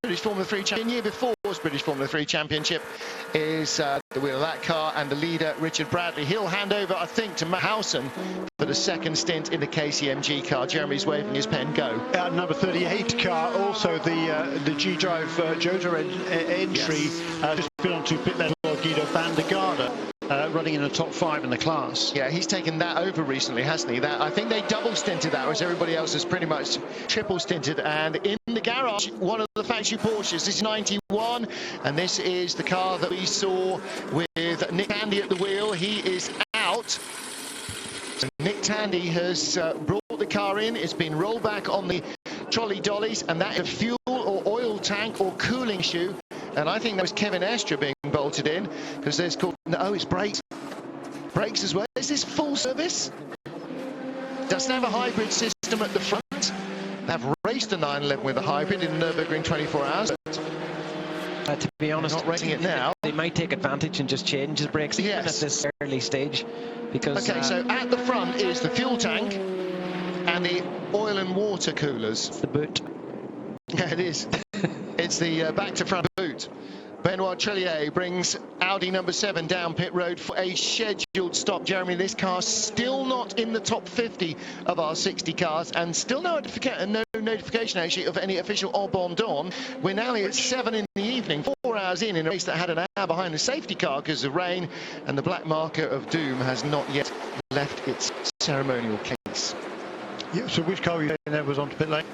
British Formula 3 champion. Year before's British Formula 3 championship is the wheel of that car, and the leader Richard Bradley. He'll hand over, I think, to Matt Howson for the second stint in the KCMG car. Jeremy's waving his pen. Go. Number 38 car, also the G-Drive Jota entry, just been onto pit lane Guido van der Garde. Running in the top 5 in the class. Yeah, he's taken that over recently, hasn't he? That I think they double stinted that, whereas everybody else has pretty much triple stinted. And in the garage, one of the factory Porsches. This is 91, and this is the car that we saw with Nick Tandy at the wheel. He is out. So Nick Tandy has brought the car in. It's been rolled back on the trolley dollies, and that is a fuel or oil tank or cooling issue. And I think that was Kevin Estra being bolted in, because there's called, no, it's brakes as well. Is this full service? Doesn't have a hybrid system at the front. They've raced a 911 with a hybrid in Nürburgring 24 hours. But to be honest, not racing it now. They might take advantage and just change the brakes even at this early stage. Because okay, so at the front is the fuel tank and the oil and water coolers. It's the boot. Yeah, it is. It's the back to front boot. Benoit Trillier brings Audi number 7 down pit road for a scheduled stop. Jeremy, this car's still not in the top 50 of our 60 cars, and still no notification actually of any official abandon. We're now at 7 in the evening, 4 hours in a race that had an hour behind the safety car because of rain, and the black marker of doom has not yet left its ceremonial case. Yeah, so which car were you saying there was on pit lane?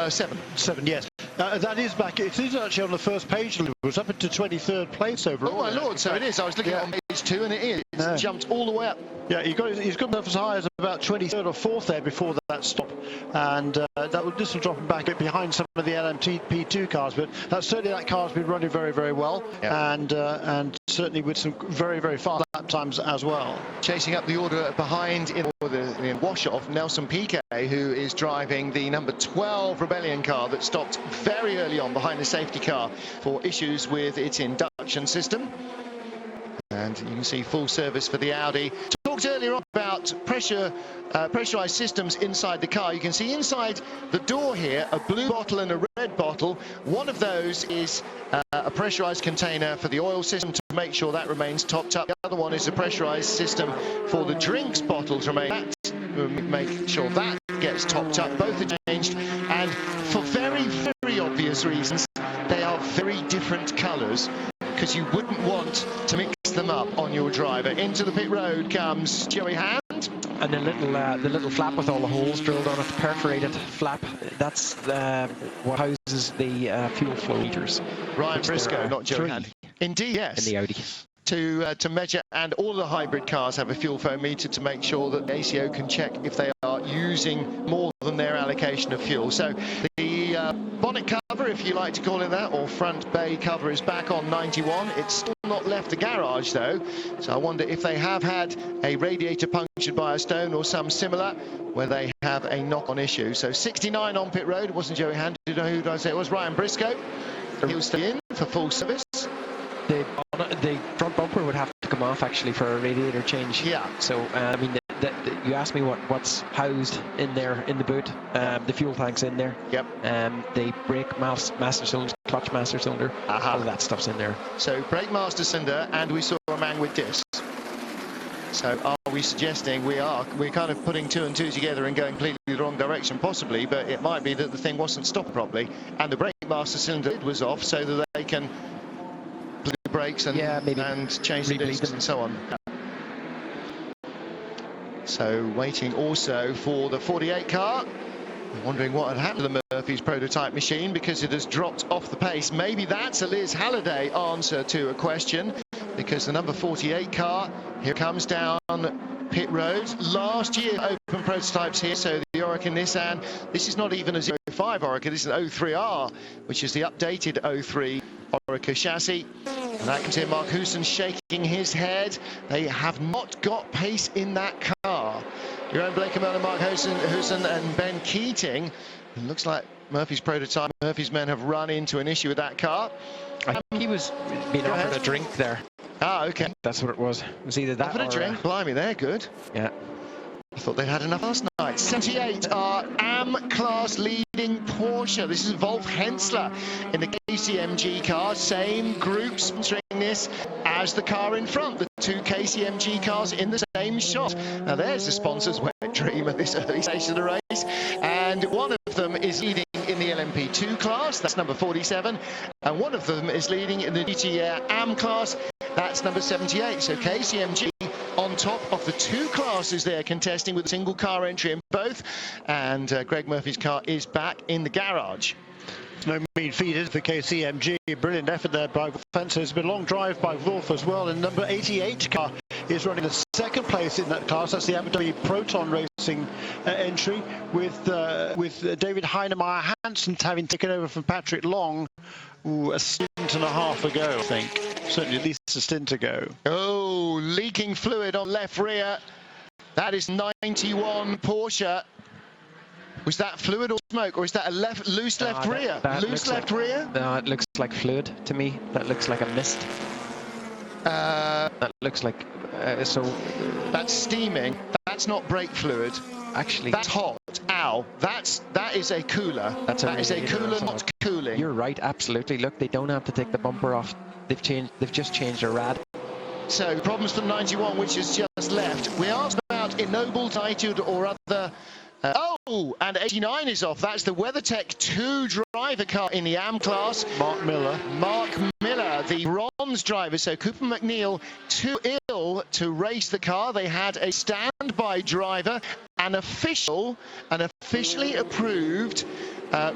7. 7, yes. That is back. It is actually on the first page. It was up into 23rd place overall. Oh my lord! So it is. I was looking on page 2, and it is. It's jumped all the way up. Yeah, he's got as high as about 23rd or 4th there before that stop, and this will drop him back a bit behind some of the Pt.2 cars. But certainly that car's been running very, very well, and certainly with some very, very fast lap times as well. Chasing up the order behind in the wash-off, Nelson Piquet, who is driving the number 12 Rebellion car that stopped very early on behind the safety car for issues with its induction system. And you can see full service for the Audi. Talked earlier on about pressurized systems inside the car. You can see inside the door here a blue bottle and a red bottle. One of those is a pressurized container for the oil system to make sure that remains topped up. The other one is a pressurized system for the drinks bottle to make sure that gets topped up. Both are changed, and for very, very obvious reasons, they are very different colours, because you wouldn't want to mix them up on your driver. Into the pit road comes Joey Hand. And the little flap with all the holes drilled on it, perforated flap, that's what houses the fuel flow meters. Ryan Briscoe, not Joey Hand. Indeed, yes. In the Audi. To measure, and all the hybrid cars have a fuel flow meter to make sure that the ACO can check if they are using more than their allocation of fuel. So the bonnet cover, if you like to call it that, or front bay cover, is back on 91. It's still not left the garage though, so I wonder if they have had a radiator punctured by a stone or some similar, where they have a knock-on issue. So 69 on pit road. It wasn't Joey Hand. Who did I say it was? Ryan Briscoe. He'll stay in for full service. The front bumper would have to come off actually for a radiator change. Yeah. So I mean, you asked me what's housed in there in the boot. The fuel tank's in there. Yep. The brake master cylinder, clutch master cylinder, all of that stuff's in there. So brake master cylinder, and we saw a man with discs. So are we suggesting we're kind of putting 2 and 2 together and going completely the wrong direction? Possibly, but it might be that the thing wasn't stopped properly, and the brake master cylinder was off, so that they can put the brakes and change the discs and so on. So waiting also for the 48 car. Wondering what had happened to the Murphy's prototype machine because it has dropped off the pace. Maybe that's a Liz Halliday answer to a question, because the number 48 car here comes down pit road. Last year open prototypes here, so the Oreca Nissan, this is not even a 05 Oreca, this is an 03R, which is the updated 03 Oreca chassis. And that comes in, Mark Houston shaking his head. They have not got pace in that car. Your own Blake Amell, Mark Houston and Ben Keating. It looks like Murphy's prototype, Murphy's men have run into an issue with that car. I think he was being offered a drink there. Ah, okay. That's what it was. It was either that offered or a drink. Blimey, they're good. Yeah. I thought they'd had enough last night. 78 are AM-class leading Porsche. This is Wolf Hensler in the KCMG car. Same group sponsoring this as the car in front. The two KCMG cars in the same shot. Now there's the sponsor's wet dream at this early stage of the race. And one of them is leading in the LMP2 class. That's number 47. And one of them is leading in the GT AM class. That's number 78. So KCMG on top of the two classes there, contesting with a single car entry in both. And Greg Murphy's car is back in the garage. No mean feat is for KCMG. Brilliant effort there by Wolf. It's been a long drive by Wolf as well. And number 88 car is running the second place in that class. That's the Abu Dhabi Proton Racing entry with David Heinemeier Hansen having taken over from Patrick Long a stint and a half ago, I think. Certainly at least a stint ago. Oh, leaking fluid on left rear. That is 91 Porsche. Was that fluid or smoke, or is that a loose left rear? Loose left rear? No, it looks like fluid to me. That looks like a mist. That looks like that's steaming. That's not brake fluid. Actually, that's hot. Ow. That is a cooler. That is a cooler, not cooling. You're right. Absolutely. Look, they don't have to take the bumper off. They've just changed their rad. So problems from 91, which is just left. We asked about ennobled attitude or other. And 89 is off. That's the WeatherTech 2 driver car in the AM class. Mark Miller, the bronze driver. So Cooper McNeil too ill to race the car. They had a standby driver, an officially approved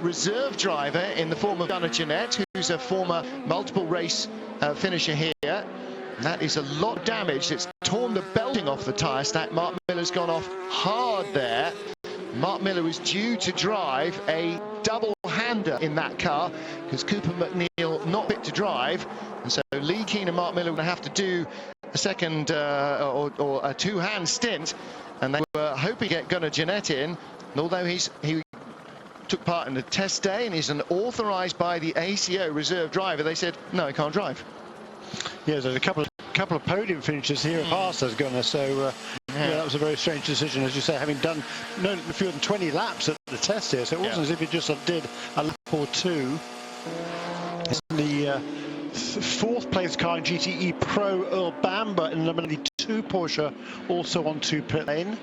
reserve driver in the form of Gunnar Jeanette, who's a former multiple race finisher here. And that is a lot of damage. It's torn the belting off the tyre stack. Mark Miller's gone off hard there. Mark Miller was due to drive a double-hander in that car because Cooper McNeil not fit to drive, and so Lee Keane and Mark Miller were going to have to do a second or a two-hand stint, and they were hoping to get Gunnar Jeanette in. And although he took part in the test day and is an authorised by the ACO reserve driver, they said no, he can't drive. Yeah, there's a couple of podium finishes here at past as Gunnar, so yeah, that was a very strange decision, as you say, having done no fewer than 20 laps at the test here, so it wasn't as if he just did a lap or two. The fourth place car in GTE Pro, Earl Bamber in the number 92 Porsche, also onto pit lane.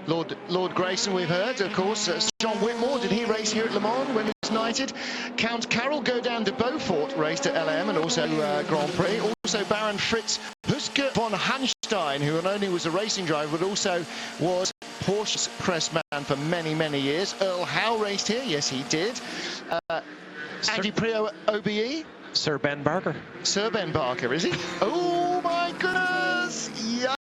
Lord Grayson, we've heard, of course. John Whitmore, did he race here at Le Mans when he was knighted? Count Carol Godin de Beaufort raced at LM and also Grand Prix. Also Baron Fritz Huske von Hanstein, who not only was a racing driver but also was Porsche's pressman for many, many years. Earl Howe raced here, yes he did. Andy Prio OBE. Sir Ben Barker. Sir Ben Barker, is he? Oh my goodness!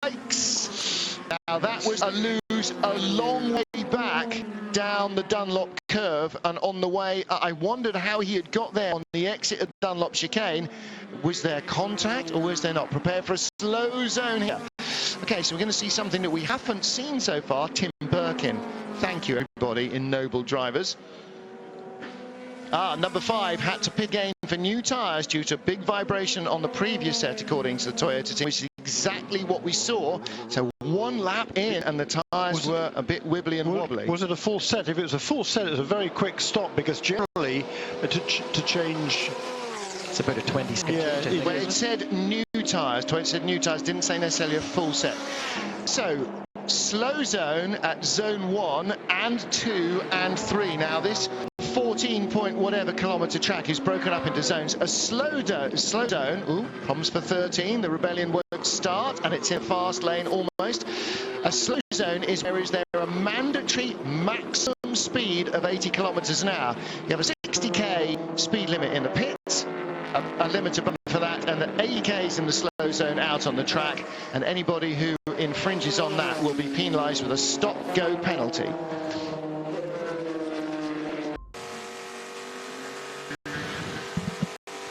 Yikes! Now that was a lose a long way back down the Dunlop curve, and on the way, I wondered how he had got there on the exit of Dunlop chicane. Was there contact or was there not? Prepare for a slow zone here. Okay, so we're going to see something that we haven't seen so far. Tim Birkin. Thank you, everybody in Noble Drivers. Number 5 had to pit again for new tyres due to big vibration on the previous set, according to the Toyota team, which is exactly what we saw. So one lap in and the tyres were a bit wibbly and wobbly. Was it a full set? If it was a full set, it was a very quick stop, because generally to change... It's about a 20 second change. Well, it said new tyres. Toyota said new tyres, didn't say necessarily a full set. So slow zone at zone 1 and 2 and 3. Now this 14 point whatever kilometre track is broken up into zones. A slow zone, ooh, problems for 13. The Rebellion won't start and it's in a fast lane almost. A slow zone is there a mandatory maximum speed of 80 kilometers an hour. You have a 60k speed limit in the pits, a limiter for that, and the 80k's in the slow zone out on the track, and anybody who infringes on that will be penalised with a stop-go penalty.